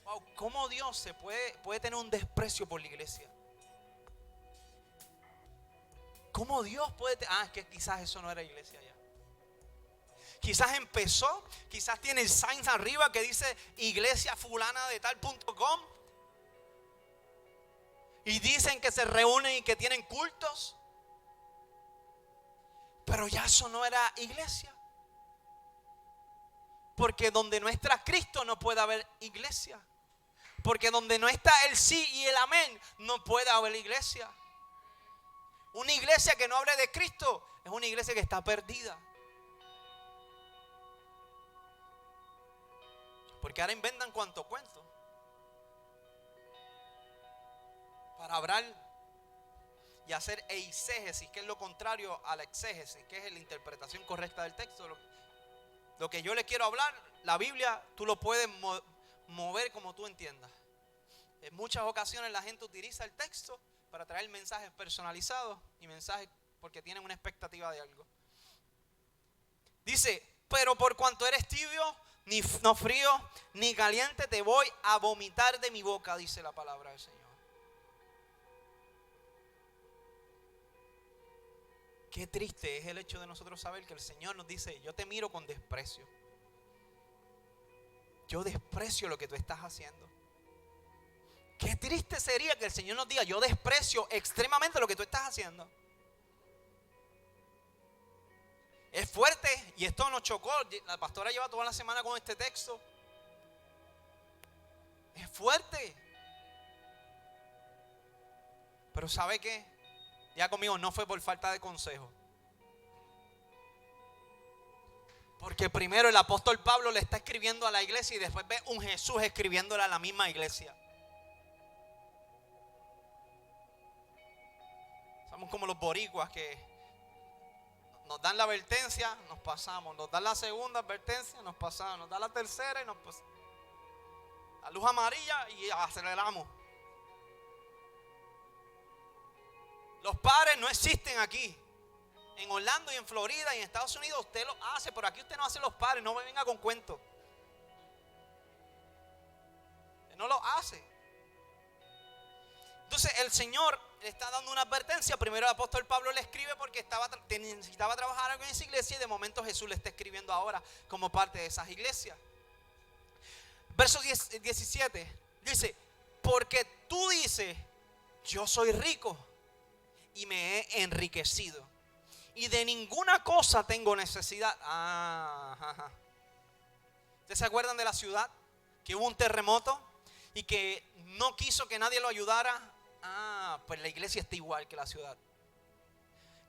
Wow, ¿cómo Dios se puede tener un desprecio por la iglesia? ¿Cómo Dios puede es que quizás eso no era iglesia ya. Quizás empezó, quizás tiene el sign arriba que dice iglesia fulana de tal.com. Y dicen que se reúnen y que tienen cultos. Pero ya eso no era iglesia. Porque donde no está Cristo no puede haber iglesia. Porque donde no está el sí y el amén no puede haber iglesia. Una iglesia que no hable de Cristo es una iglesia que está perdida. Porque ahora inventan cuanto cuento para hablar y hacer eisegesis, que es lo contrario a la exégesis, que es la interpretación correcta del texto. Lo que yo le quiero hablar, la Biblia, tú lo puedes mover como tú entiendas. En muchas ocasiones la gente utiliza el texto para traer mensajes personalizados y mensajes porque tienen una expectativa de algo. Dice, pero por cuanto eres tibio, ni no frío, ni caliente, te voy a vomitar de mi boca, dice la palabra del Señor. Qué triste es el hecho de nosotros saber que el Señor nos dice, yo te miro con desprecio. Yo desprecio lo que tú estás haciendo. Qué triste sería que el Señor nos diga, yo desprecio extremadamente lo que tú estás haciendo. Es fuerte y esto nos chocó. La pastora lleva toda la semana con este texto. Es fuerte. Pero ¿sabe qué? Ya conmigo, no fue por falta de consejo. Porque primero el apóstol Pablo le está escribiendo a la iglesia y después ve un Jesús escribiéndole a la misma iglesia. Somos como los boricuas que nos dan la advertencia, nos pasamos. Nos dan la segunda advertencia, nos pasamos. Nos dan la tercera y nos pasamos. La luz amarilla y aceleramos. Los padres no existen aquí. En Orlando y en Florida y en Estados Unidos usted lo hace, pero aquí usted no hace los padres, no me venga con cuentos. Usted no lo hace. Entonces el Señor le está dando una advertencia. Primero el apóstol Pablo le escribe porque necesitaba trabajar algo en esa iglesia y de momento Jesús le está escribiendo ahora como parte de esas iglesias. Verso 17 dice, porque tú dices, yo soy rico y me he enriquecido y de ninguna cosa tengo necesidad. ¿Ustedes se acuerdan de la ciudad? Que hubo un terremoto y que no quiso que nadie lo ayudara. Pues la iglesia está igual que la ciudad,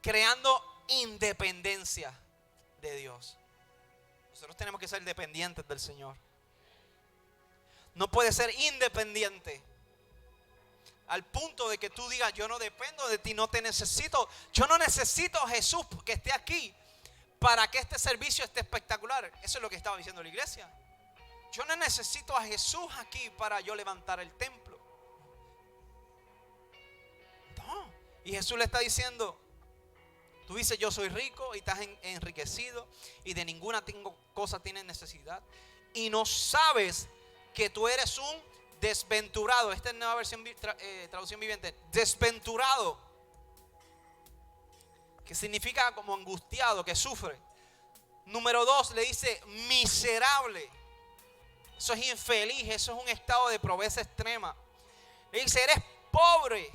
creando independencia de Dios. Nosotros tenemos que ser dependientes del Señor. No puede ser independiente al punto de que tú digas, yo no dependo de ti, no te necesito. Yo no necesito a Jesús que esté aquí para que este servicio esté espectacular. Eso es lo que estaba diciendo la iglesia. Yo no necesito a Jesús aquí para yo levantar el templo. No. Y Jesús le está diciendo, tú dices yo soy rico y estás enriquecido y de ninguna cosa tienes necesidad. Y no sabes que tú eres un desventurado. Esta es la nueva versión, traducción viviente. Desventurado, que significa como angustiado, que sufre. Número 2 le dice miserable. Eso es infeliz, eso es un estado de pobreza extrema. Le dice eres pobre,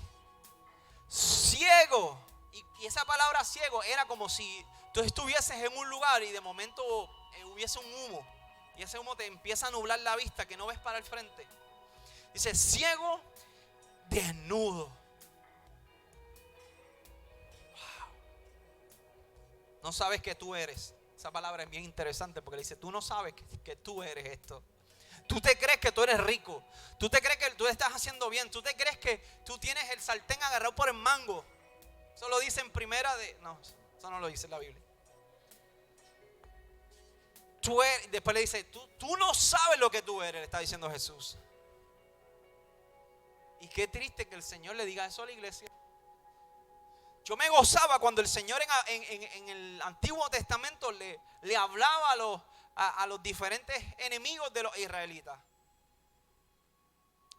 ciego. Y esa palabra ciego era como si tú estuvieses en un lugar y de momento hubiese un humo. Y ese humo te empieza a nublar la vista, que no ves para el frente. Dice ciego, desnudo. Wow. No sabes que tú eres. Esa palabra es bien interesante porque le dice, tú no sabes que tú eres esto. Tú te crees que tú eres rico. Tú te crees que tú estás haciendo bien. Tú te crees que tú tienes el sartén agarrado por el mango. Eso lo dice en primera de... No, eso no lo dice en la Biblia. Después le dice, tú no sabes lo que tú eres, le está diciendo Jesús. Y qué triste que el Señor le diga eso a la iglesia. Yo me gozaba cuando el Señor en el Antiguo Testamento le hablaba a los diferentes enemigos de los israelitas.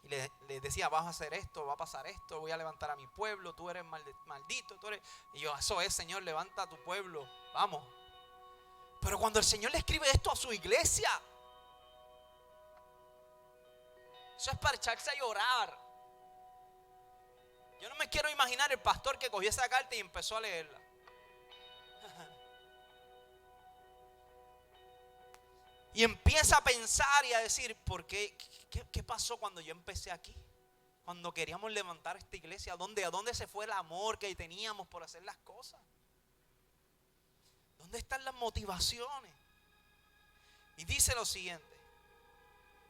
Y les decía, vas a hacer esto, va a pasar esto, voy a levantar a mi pueblo, tú eres maldito. Y yo, eso es, Señor, levanta a tu pueblo, vamos. Pero cuando el Señor le escribe esto a su iglesia, eso es para echarse a llorar. Yo no me quiero imaginar el pastor que cogió esa carta y empezó a leerla. Y empieza a pensar y a decir, ¿por qué? ¿Qué pasó cuando yo empecé aquí? Cuando queríamos levantar esta iglesia, ¿a dónde se fue el amor que teníamos por hacer las cosas? ¿Dónde están las motivaciones? Y dice lo siguiente: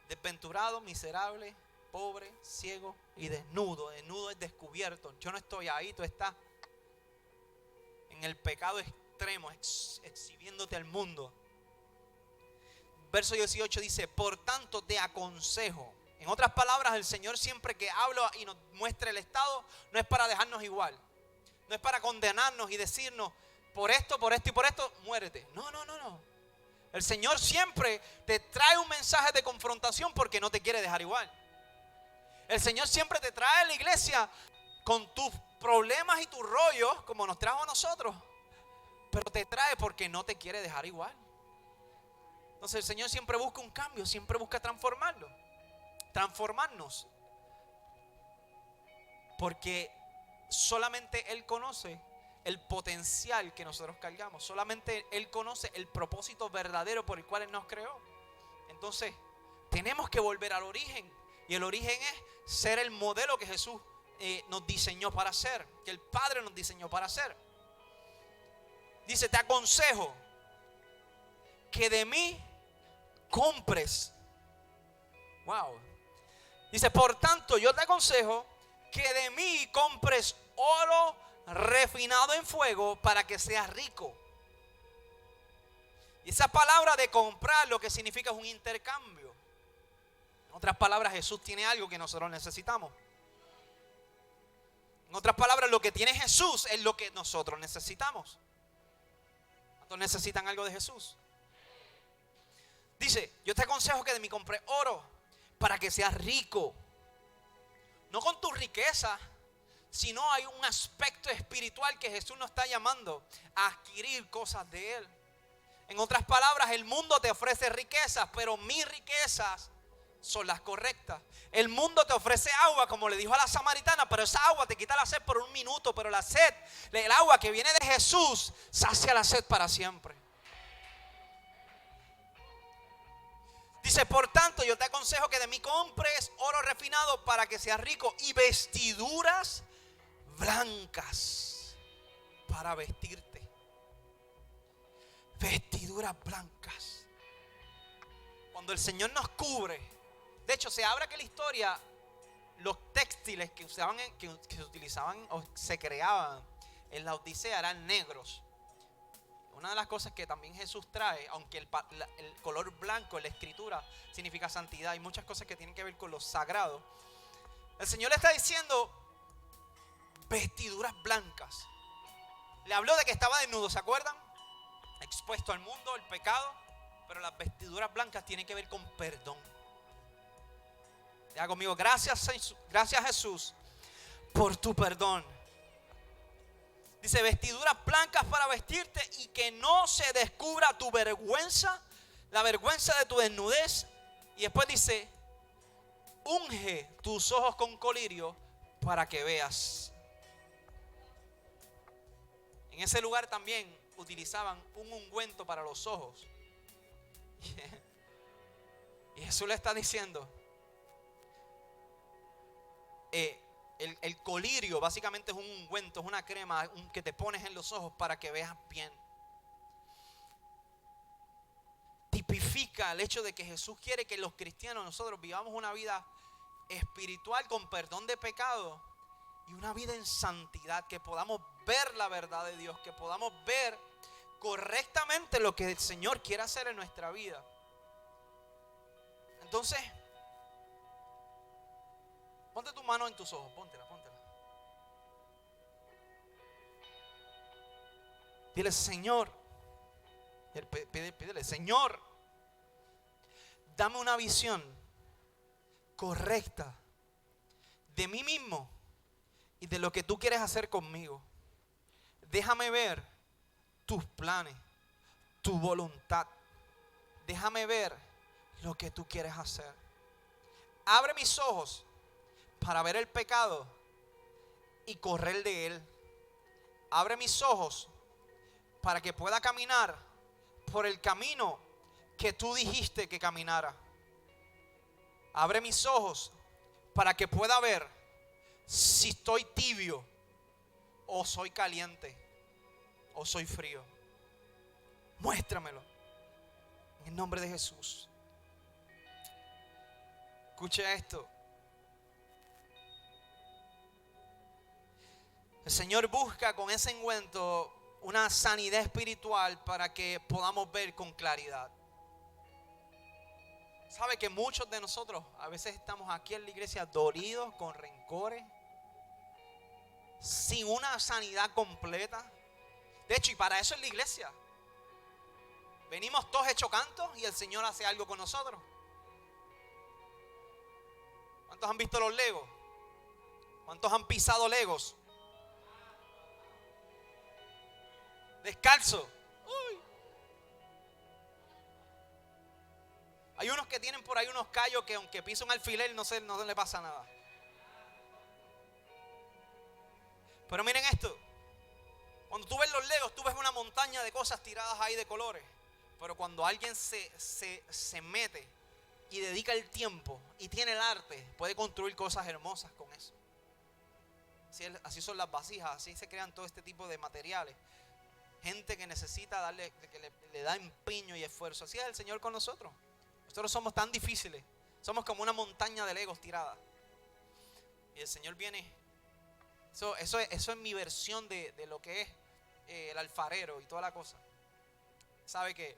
desventurado, miserable, pobre, ciego y desnudo. Desnudo es descubierto. Yo no estoy ahí, tú estás en el pecado extremo, exhibiéndote al mundo. Verso 18 dice, por tanto te aconsejo. En otras palabras, el Señor siempre que habla y nos muestra el estado, no es para dejarnos igual. No es para condenarnos y decirnos, por esto y por esto, muérete. No. El Señor siempre te trae un mensaje de confrontación porque no te quiere dejar igual. El Señor siempre te trae a la iglesia con tus problemas y tus rollos, como nos trajo a nosotros. Pero te trae porque no te quiere dejar igual. Entonces el Señor siempre busca un cambio, siempre busca transformarnos. Porque solamente Él conoce el potencial que nosotros cargamos. Solamente Él conoce el propósito verdadero por el cual Él nos creó. Entonces tenemos que volver al origen. Y el origen es ser el modelo que Jesús nos diseñó para ser, que el Padre nos diseñó para ser. Dice, te aconsejo que de mí compres. Wow. Dice, por tanto, yo te aconsejo que de mí compres oro refinado en fuego para que seas rico. Y esa palabra de comprar lo que significa es un intercambio. En otras palabras, Jesús tiene algo que nosotros necesitamos. En otras palabras, lo que tiene Jesús es lo que nosotros necesitamos. ¿Cuántos necesitan algo de Jesús? Dice, yo te aconsejo que de mí compres oro para que seas rico. No con tu riqueza, sino hay un aspecto espiritual que Jesús nos está llamando a adquirir cosas de Él. En otras palabras, el mundo te ofrece riquezas, pero mis riquezas son las correctas. El mundo te ofrece agua, como le dijo a la samaritana, pero esa agua te quita la sed por un minuto, pero la sed, el agua que viene de Jesús, sacia la sed para siempre. Dice, por tanto, yo te aconsejo que de mí compres oro refinado para que seas rico y vestiduras blancas para vestirte. Vestiduras blancas. Cuando el Señor nos cubre, de hecho se habla que la historia, los textiles que se utilizaban o se creaban en la Odisea eran negros. Una de las cosas que también Jesús trae, aunque el color blanco en la escritura significa santidad, hay muchas cosas que tienen que ver con lo sagrado. El Señor le está diciendo vestiduras blancas. Le habló de que estaba desnudo, ¿se acuerdan? Expuesto al mundo, al pecado. Pero las vestiduras blancas tienen que ver con perdón. Diga conmigo, gracias Jesús por tu perdón. Dice, vestiduras blancas para vestirte y que no se descubra tu vergüenza, la vergüenza de tu desnudez. Y después dice, unge tus ojos con colirio para que veas. En ese lugar también utilizaban un ungüento para los ojos. Y Jesús le está diciendo, el colirio básicamente es un ungüento, es una crema que te pones en los ojos para que veas bien. Tipifica el hecho de que Jesús quiere que los cristianos, nosotros vivamos una vida espiritual con perdón de pecado y una vida en santidad, que podamos ver la verdad de Dios, que podamos ver correctamente lo que el Señor quiere hacer en nuestra vida. Entonces, ponte tu mano en tus ojos, póntela. Dile, Señor, pídele, Señor, dame una visión correcta de mí mismo y de lo que tú quieres hacer conmigo. Déjame ver tus planes, tu voluntad. Déjame ver lo que tú quieres hacer. Abre mis ojos para ver el pecado y correr de él. Abre mis ojos para que pueda caminar por el camino que tú dijiste que caminara. Abre mis ojos para que pueda ver si estoy tibio o soy caliente o soy frío. Muéstramelo en el nombre de Jesús. Escuche esto. El Señor busca con ese ungüento una sanidad espiritual para que podamos ver con claridad. ¿Sabe que muchos de nosotros a veces estamos aquí en la iglesia dolidos, con rencores, sin una sanidad completa? De hecho, y para eso es la iglesia. Venimos todos hechos cantos y el Señor hace algo con nosotros. ¿Cuántos han visto los legos? ¿Cuántos han pisado legos? Descalzo. Uy. Hay unos que tienen por ahí unos callos que aunque pisa un alfiler no le pasa nada. Pero miren esto. Cuando tú ves los legos, tú ves una montaña de cosas tiradas ahí de colores. Pero cuando alguien se mete y dedica el tiempo y tiene el arte, puede construir cosas hermosas con eso. Así son las vasijas, así se crean todo este tipo de materiales. Gente que necesita darle, que le da empeño y esfuerzo. Así es el Señor con nosotros. Nosotros somos tan difíciles. Somos como una montaña de legos tirada. Y el Señor viene. Eso es mi versión de lo que es el alfarero y toda la cosa. Sabe que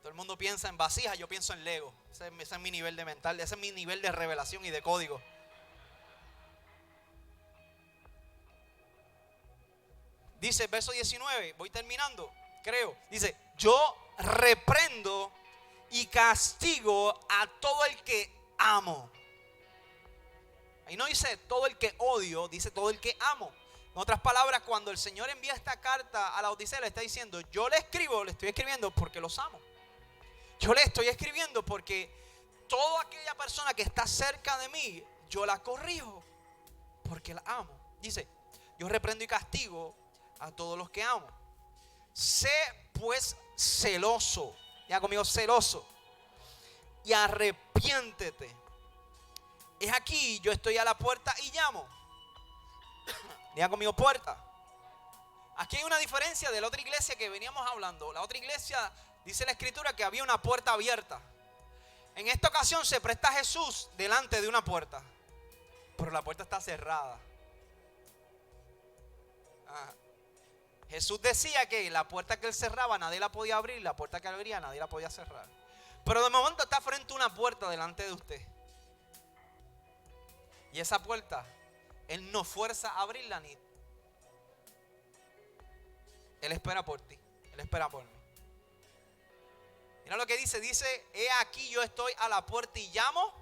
todo el mundo piensa en vasijas, yo pienso en Lego. Ese es mi nivel de mental, ese es mi nivel de revelación y de código. Dice el verso 19, voy terminando, creo. Dice, yo reprendo y castigo a todo el que amo. Ahí no dice todo el que odio, dice todo el que amo. En otras palabras, cuando el Señor envía esta carta a la Odisea, le está diciendo, yo le estoy escribiendo porque los amo. Yo le estoy escribiendo porque toda aquella persona que está cerca de mí, yo la corrijo porque la amo. Dice, yo reprendo y castigo a todos los que amo. Sé pues celoso, ya conmigo, celoso, y arrepiéntete. Es aquí, yo estoy a la puerta y llamo. Ya conmigo, puerta. Aquí hay una diferencia de la otra iglesia que veníamos hablando. La otra iglesia, dice la escritura, que había una puerta abierta. En esta ocasión se presta Jesús delante de una puerta, pero la puerta está cerrada. Jesús decía que la puerta que él cerraba nadie la podía abrir, la puerta que abría nadie la podía cerrar. Pero de momento está frente a una puerta delante de usted. Y esa puerta, él no fuerza a abrirla ni. Él espera por ti, él espera por mí. Mira lo que dice, he aquí yo estoy a la puerta y llamo,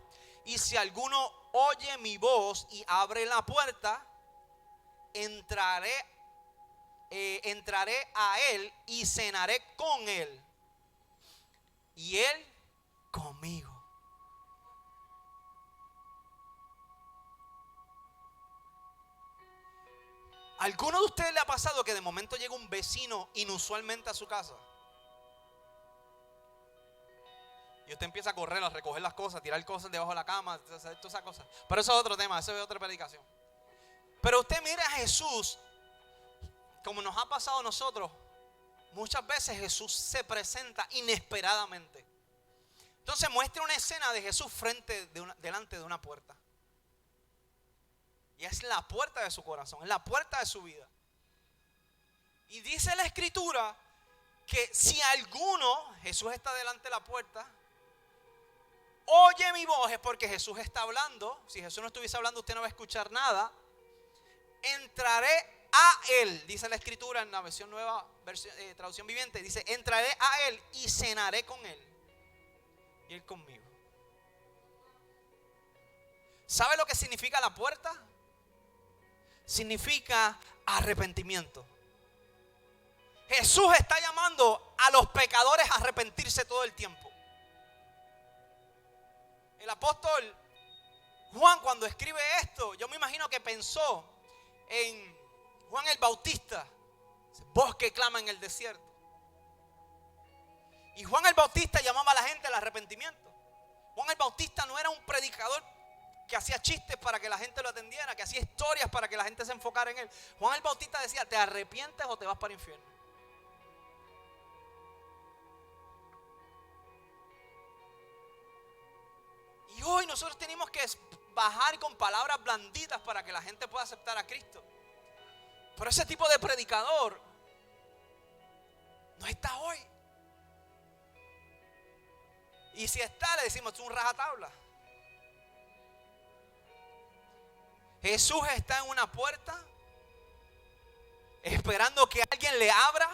y si alguno oye mi voz y abre la puerta, entraré a él y cenaré con él y él conmigo. ¿A alguno de ustedes le ha pasado que de momento llega un vecino inusualmente a su casa? Y usted empieza a correr, a recoger las cosas, a tirar cosas debajo de la cama, todas esas cosas. Pero eso es otro tema, eso es otra predicación. Pero usted mira a Jesús, como nos ha pasado a nosotros. Muchas veces Jesús se presenta inesperadamente. Entonces muestra una escena de Jesús delante de una puerta. Y es la puerta de su corazón, es la puerta de su vida. Y dice la escritura que si alguno, Jesús está delante de la puerta, oye mi voz, es porque Jesús está hablando. Si Jesús no estuviese hablando, usted no va a escuchar nada. Entraré a él, dice la escritura en la versión nueva, traducción viviente, dice, entraré a él y cenaré con él y él conmigo. ¿Sabe lo que significa la puerta? Significa arrepentimiento. Jesús está llamando a los pecadores a arrepentirse todo el tiempo. El apóstol Juan, cuando escribe esto, yo me imagino que pensó en Juan el Bautista, voz que clama en el desierto. Y Juan el Bautista llamaba a la gente al arrepentimiento. Juan el Bautista no era un predicador que hacía chistes para que la gente lo atendiera, que hacía historias para que la gente se enfocara en él. Juan el Bautista decía, ¿te arrepientes o te vas para el infierno? Y hoy nosotros tenemos que bajar con palabras blanditas para que la gente pueda aceptar a Cristo. Pero ese tipo de predicador no está hoy. Y si está, le decimos, es un rajatabla. Jesús está en una puerta esperando que alguien le abra,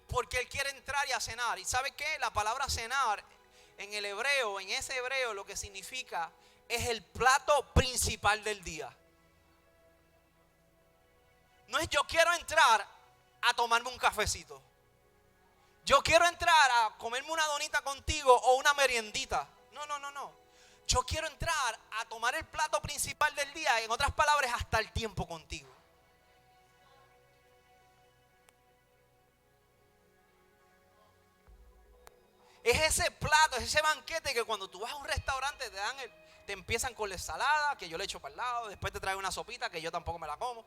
porque Él quiere entrar y a cenar. ¿Y sabe qué? La palabra cenar en el hebreo, en ese hebreo, lo que significa es el plato principal del día. No es yo quiero entrar a tomarme un cafecito. Yo quiero entrar a comerme una donita contigo o una meriendita. No. Yo quiero entrar a tomar el plato principal del día. En otras palabras, hasta el tiempo contigo. Es ese plato, es ese banquete que cuando tú vas a un restaurante te empiezan con la ensalada, que yo le echo para el lado. Después te traen una sopita que yo tampoco me la como.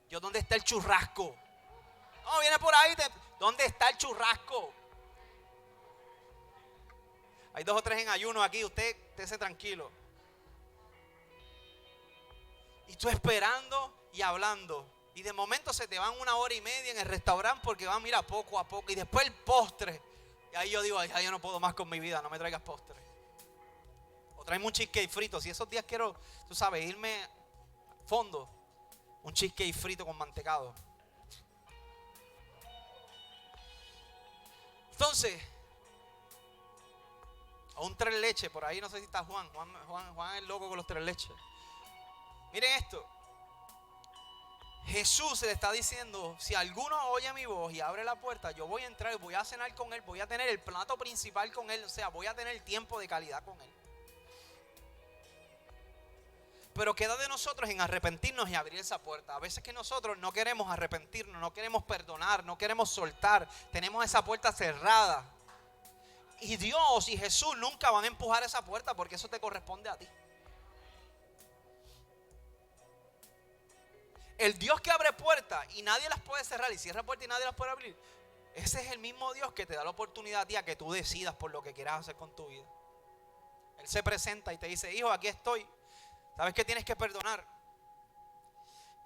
¿Dónde está el churrasco? No, viene por ahí. ¿Dónde está el churrasco? Hay 2 o 3 en ayuno aquí. Usted esté tranquilo. Y tú esperando y hablando. Y de momento se te van 1 hora y media en el restaurante porque van, mira, poco a poco. Y después el postre. Y ahí yo digo, ya yo no puedo más con mi vida. No me traigas postre. O tráeme un cheesecake frito. Si esos días quiero, tú sabes, irme a fondo. Un cheesecake frito con mantecado. Entonces, o un 3 leches, por ahí no sé si está Juan es loco con los 3 leches. Miren esto. Jesús le está diciendo, si alguno oye mi voz y abre la puerta, yo voy a entrar y voy a cenar con él, voy a tener el plato principal con él, o sea, voy a tener tiempo de calidad con él. Pero queda de nosotros en arrepentirnos y abrir esa puerta. A veces que nosotros no queremos arrepentirnos, no queremos perdonar, no queremos soltar, tenemos esa puerta cerrada. Y Dios y Jesús nunca van a empujar esa puerta porque eso te corresponde a ti. El Dios que abre puertas y nadie las puede cerrar y cierra puertas y nadie las puede abrir. Ese es el mismo Dios que te da la oportunidad a ti a que tú decidas por lo que quieras hacer con tu vida. Él se presenta y te dice, hijo, aquí estoy. ¿Sabes que tienes que perdonar?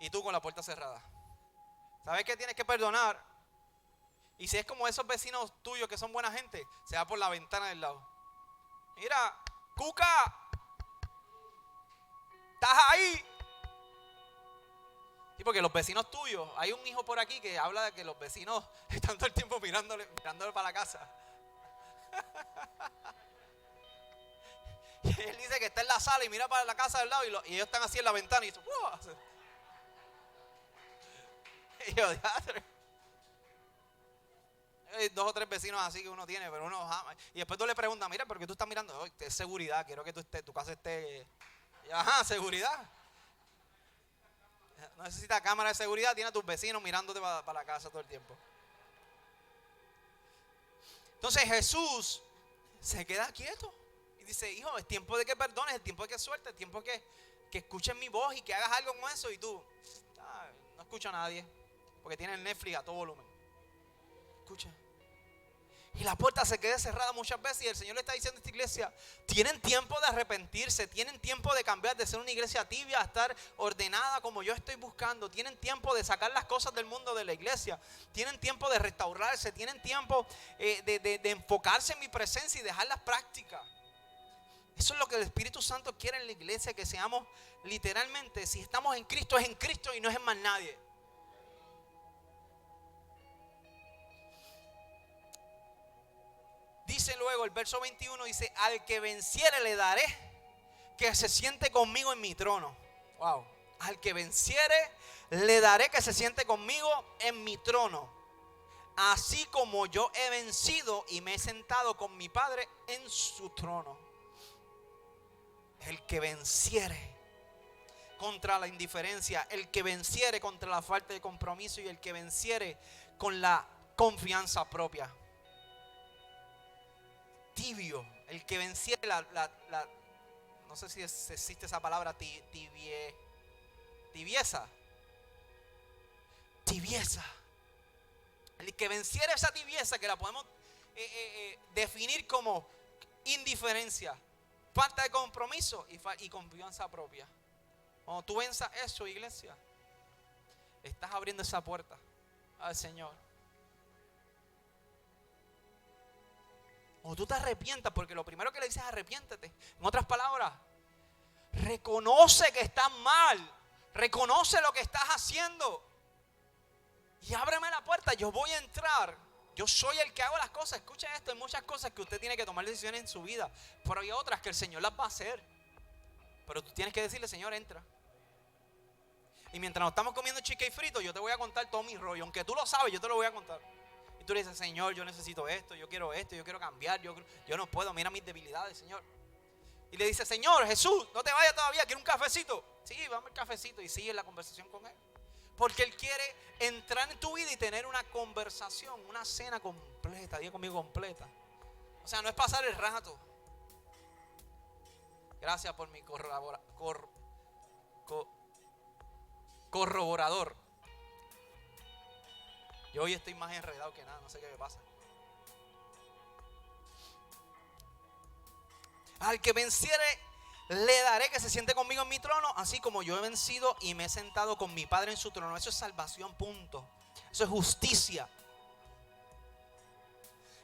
Y tú con la puerta cerrada. ¿Sabes que tienes que perdonar? Y si es como esos vecinos tuyos que son buena gente, se va por la ventana del lado. Mira, Cuca, ¿estás ahí? Sí, porque los vecinos tuyos, hay un hijo por aquí que habla de que los vecinos están todo el tiempo mirándole para la casa. Y él dice que está en la sala y mira para la casa del lado y ellos están así en la ventana y dice, ¡wow! Y yo, hay 2 o 3 vecinos así que uno tiene, pero uno ama. Y después tú le preguntas, mira, ¿por qué tú estás mirando? Oh, es seguridad, quiero que tu casa esté. Y, ajá, seguridad. No necesita cámara de seguridad, tiene a tus vecinos mirándote para la casa todo el tiempo. Entonces Jesús se queda quieto y dice, hijo, es tiempo de que perdones, es tiempo de que sueltes, es tiempo de que escuches mi voz y que hagas algo con eso. Y tú, no escucho a nadie, porque tiene el Netflix a todo volumen. Escucha. Y la puerta se queda cerrada muchas veces y el Señor le está diciendo a esta iglesia, tienen tiempo de arrepentirse, tienen tiempo de cambiar, de ser una iglesia tibia a estar ordenada como yo estoy buscando, tienen tiempo de sacar las cosas del mundo de la iglesia, tienen tiempo de restaurarse, tienen tiempo de enfocarse en mi presencia y dejar las prácticas. Eso es lo que el Espíritu Santo quiere en la iglesia, que seamos literalmente, si estamos en Cristo, es en Cristo y no es en más nadie. Dice luego el verso 21, dice, al que venciere le daré que se siente conmigo en mi trono. Wow. Al que venciere le daré que se siente conmigo en mi trono. Así como yo he vencido y me he sentado con mi Padre en su trono. El que venciere contra la indiferencia, el que venciere contra la falta de compromiso y el que venciere con la confianza propia. Tibio, el que venciere no sé si existe esa palabra, tibieza. El que venciere esa tibieza, que la podemos definir como indiferencia, falta de compromiso y confianza propia. Cuando tú venzas eso, iglesia, estás abriendo esa puerta al Señor. O tú te arrepientas, porque lo primero que le dices es arrepiéntete. En otras palabras, reconoce que estás mal. Reconoce lo que estás haciendo. Y ábreme la puerta, yo voy a entrar. Yo soy el que hago las cosas. Escucha esto, hay muchas cosas que usted tiene que tomar decisiones en su vida. Pero hay otras que el Señor las va a hacer. Pero tú tienes que decirle, Señor, entra. Y mientras nos estamos comiendo cheesecake frito, yo te voy a contar todo mi rollo. Aunque tú lo sabes, yo te lo voy a contar. Y tú le dices, Señor, yo necesito esto, yo quiero cambiar, yo no puedo, mira mis debilidades, Señor. Y le dice, Señor, Jesús, no te vayas todavía, quiero un cafecito. Sí, vamos al cafecito y sigue la conversación con Él. Porque Él quiere entrar en tu vida y tener una conversación, una cena completa, diga conmigo completa. O sea, no es pasar el rato. Gracias por mi corroborador. Yo hoy estoy más enredado que nada, no sé qué me pasa. Al que venciere le daré que se siente conmigo en mi trono, así como yo he vencido y me he sentado con mi Padre en su trono. Eso es salvación, punto. Eso es justicia.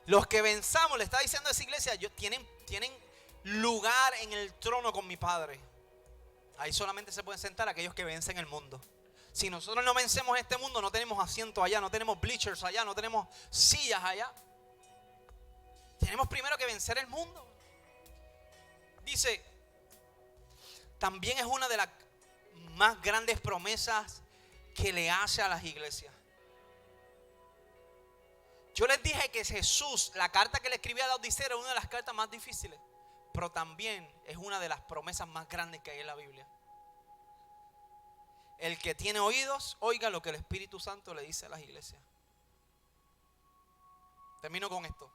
Los que venzamos, le está diciendo a esa iglesia, tienen lugar en el trono con mi Padre. Ahí solamente se pueden sentar aquellos que vencen el mundo. Si nosotros no vencemos este mundo, no tenemos asiento allá, no tenemos bleachers allá, no tenemos sillas allá. Tenemos primero que vencer el mundo. Dice, también es una de las más grandes promesas que le hace a las iglesias. Yo les dije que Jesús, la carta que le escribía a la Odisea era una de las cartas más difíciles, pero también es una de las promesas más grandes que hay en la Biblia. El que tiene oídos, oiga lo que el Espíritu Santo le dice a las iglesias. Termino con esto.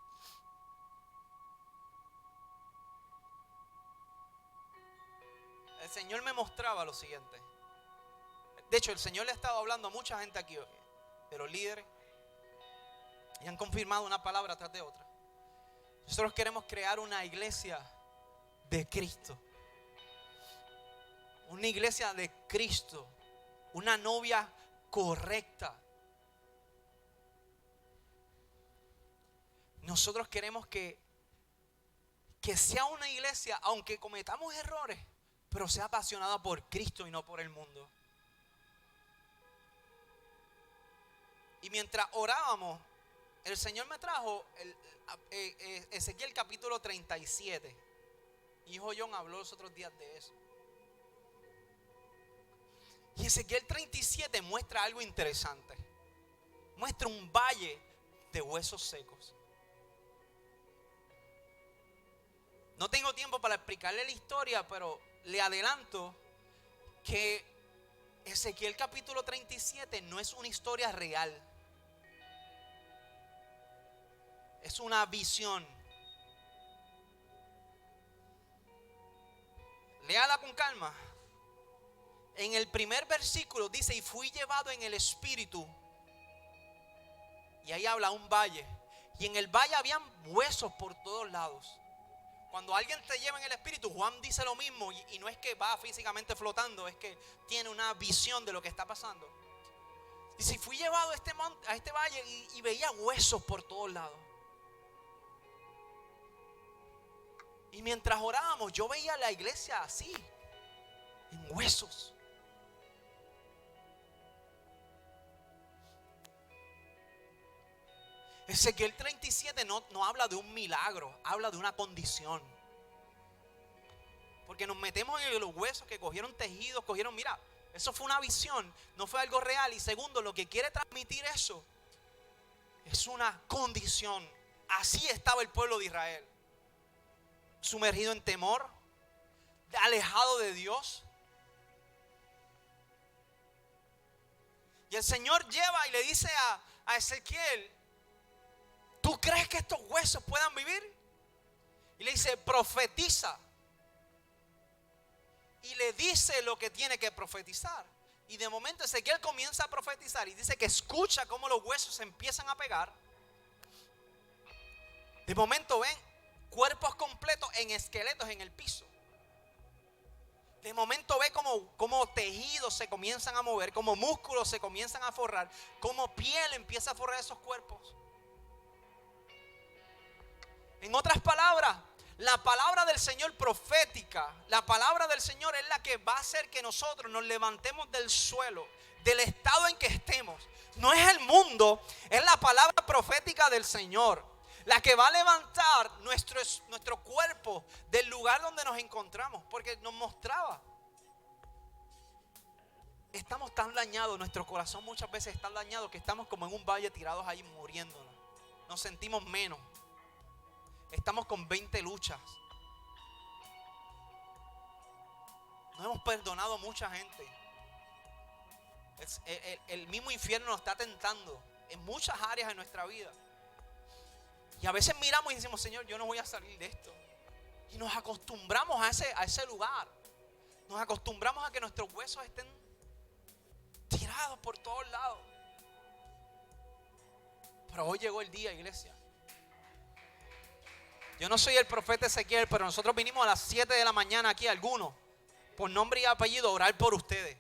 El Señor me mostraba lo siguiente. De hecho, el Señor le ha estado hablando a mucha gente aquí, de los líderes, y han confirmado una palabra tras de otra. Nosotros queremos crear una iglesia de Cristo. Una iglesia de Cristo. Una novia correcta. Nosotros queremos que sea una iglesia, aunque cometamos errores, pero sea apasionada por Cristo y no por el mundo. Y mientras orábamos, el Señor me trajo Ezequiel capítulo 37. Mi hijo John habló los otros días de eso. Y Ezequiel 37 muestra algo interesante. Muestra un valle de huesos secos. No tengo tiempo para explicarle la historia, pero le adelanto que Ezequiel capítulo 37 no es una historia real. Es una visión. Léala con calma. En el primer versículo dice: y fui llevado en el espíritu. Y ahí habla un valle. Y en el valle habían huesos por todos lados. Cuando alguien te lleva en el espíritu, Juan dice lo mismo. Y no es que va físicamente flotando, es que tiene una visión de lo que está pasando. Y si fui llevado a este valle y veía huesos por todos lados. Y mientras orábamos, yo veía la iglesia así, en huesos. Ezequiel 37 no habla de un milagro, habla de una condición. Porque nos metemos en los huesos que cogieron tejidos, mira, eso fue una visión, no fue algo real. Y segundo, lo que quiere transmitir eso es una condición. Así estaba el pueblo de Israel, sumergido en temor, alejado de Dios. Y el Señor lleva y le dice a Ezequiel: ¿tú crees que estos huesos puedan vivir? Y le dice: profetiza. Y le dice lo que tiene que profetizar. Y de momento Ezequiel comienza a profetizar y dice que escucha cómo los huesos se empiezan a pegar. De momento ven cuerpos completos en esqueletos en el piso. De momento ve como tejidos se comienzan a mover, como músculos se comienzan a forrar, como piel empieza a forrar esos cuerpos. En otras palabras, la palabra del Señor profética, la palabra del Señor es la que va a hacer que nosotros nos levantemos del suelo, del estado en que estemos. No es el mundo, es la palabra profética del Señor la que va a levantar nuestro cuerpo del lugar donde nos encontramos. Porque nos mostraba, estamos tan dañados, nuestro corazón muchas veces está dañado, que estamos como en un valle tirados ahí muriéndonos. Nos sentimos menos. Estamos con 20 luchas. No hemos perdonado a mucha gente. El mismo infierno nos está tentando en muchas áreas de nuestra vida. Y a veces miramos y decimos: Señor, yo no voy a salir de esto. Y nos acostumbramos a ese lugar. Nos acostumbramos a que nuestros huesos estén tirados por todos lados. Pero hoy llegó el día, iglesia. Yo no soy el profeta Ezequiel, pero nosotros vinimos a las 7 de la mañana aquí, algunos, por nombre y apellido, a orar por ustedes.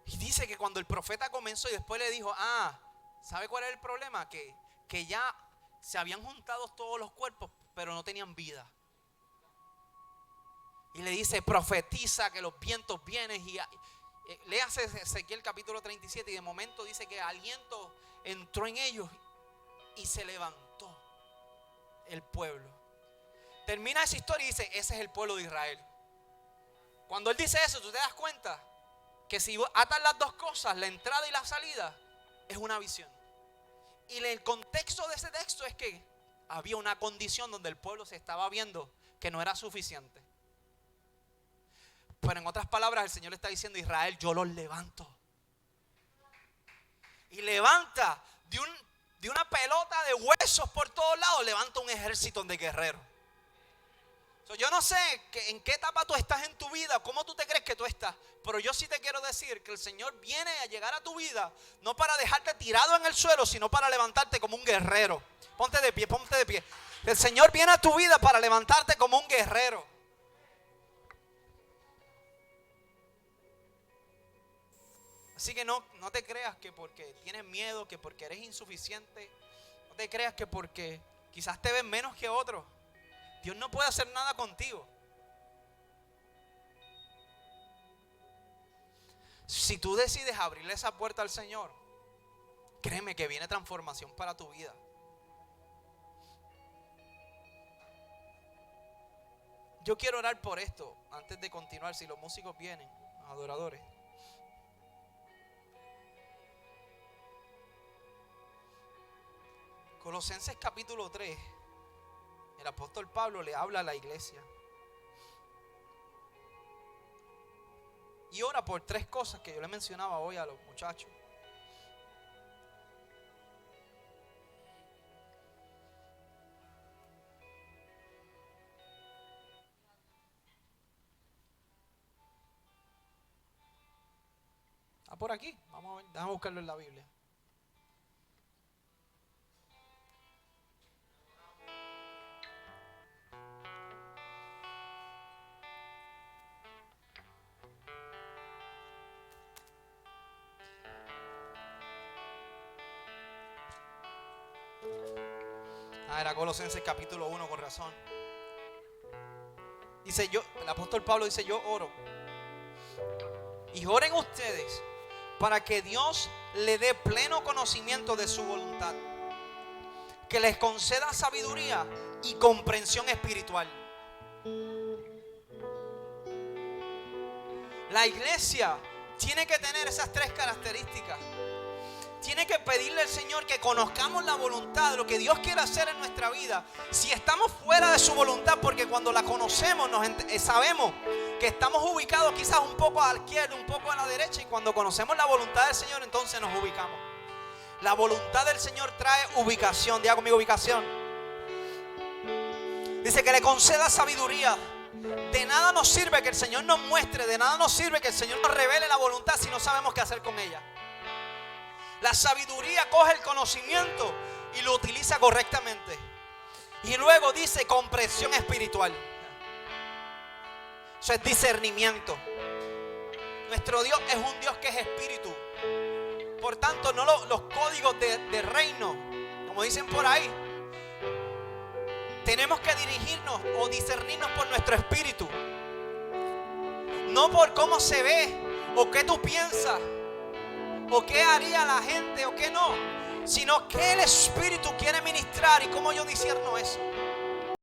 Y dice que cuando el profeta comenzó y después le dijo: ¿sabe cuál es el problema? Que ya se habían juntado todos los cuerpos, pero no tenían vida. Y le dice: profetiza que los vientos vienen. Y léase Ezequiel capítulo 37 y de momento dice que aliento entró en ellos y se levantó. el pueblo. Termina esa historia y dice, ese es el pueblo de Israel. Cuando él dice eso, tú te das cuenta que si atas las dos cosas, la entrada y la salida, es una visión. Y el contexto de ese texto es que había una condición donde el pueblo se estaba viendo que no era suficiente. Pero en otras palabras, el Señor le está diciendo a Israel, yo los levanto. Y levanta de una pelota de huesos por todos lados, levanta un ejército de guerreros. Yo no sé en qué etapa tú estás en tu vida, cómo tú te crees que tú estás, pero yo sí te quiero decir que el Señor viene a llegar a tu vida no para dejarte tirado en el suelo, sino para levantarte como un guerrero. Ponte de pie, ponte de pie. El Señor viene a tu vida para levantarte como un guerrero. Así que no te creas que porque tienes miedo, que porque eres insuficiente, no te creas que porque quizás te ven menos que otros, Dios no puede hacer nada contigo. Si tú decides abrirle esa puerta al Señor, créeme que viene transformación para tu vida. Yo quiero orar por esto antes de continuar, si los músicos vienen, los adoradores. Colosenses capítulo 3, el apóstol Pablo le habla a la iglesia y ora por tres cosas que yo le mencionaba hoy a los muchachos. Por aquí, vamos a ver, déjame buscarlo en la Biblia. Era Colosenses capítulo 1, con razón. Dice el apóstol Pablo dice, yo oro. Y oren ustedes para que Dios le dé pleno conocimiento de su voluntad, que les conceda sabiduría y comprensión espiritual. La iglesia tiene que tener esas tres características. Tiene que pedirle al Señor que conozcamos la voluntad de lo que Dios quiere hacer en nuestra vida. Si estamos fuera de su voluntad, porque cuando la conocemos sabemos que estamos ubicados quizás un poco a la izquierda, un poco a la derecha, y cuando conocemos la voluntad del Señor, entonces nos ubicamos. La voluntad del Señor trae ubicación. Diga conmigo, ubicación. Dice que le conceda sabiduría. De nada nos sirve que el Señor nos muestre, de nada nos sirve que el Señor nos revele la voluntad si no sabemos qué hacer con ella. La sabiduría coge el conocimiento y lo utiliza correctamente. Y luego dice comprensión espiritual. Eso es discernimiento. Nuestro Dios es un Dios que es espíritu. Por tanto, no los códigos de reino, como dicen por ahí. Tenemos que dirigirnos o discernirnos por nuestro espíritu. No por cómo se ve o qué tú piensas, o qué haría la gente o qué no, sino que el Espíritu quiere ministrar y cómo yo discierno eso.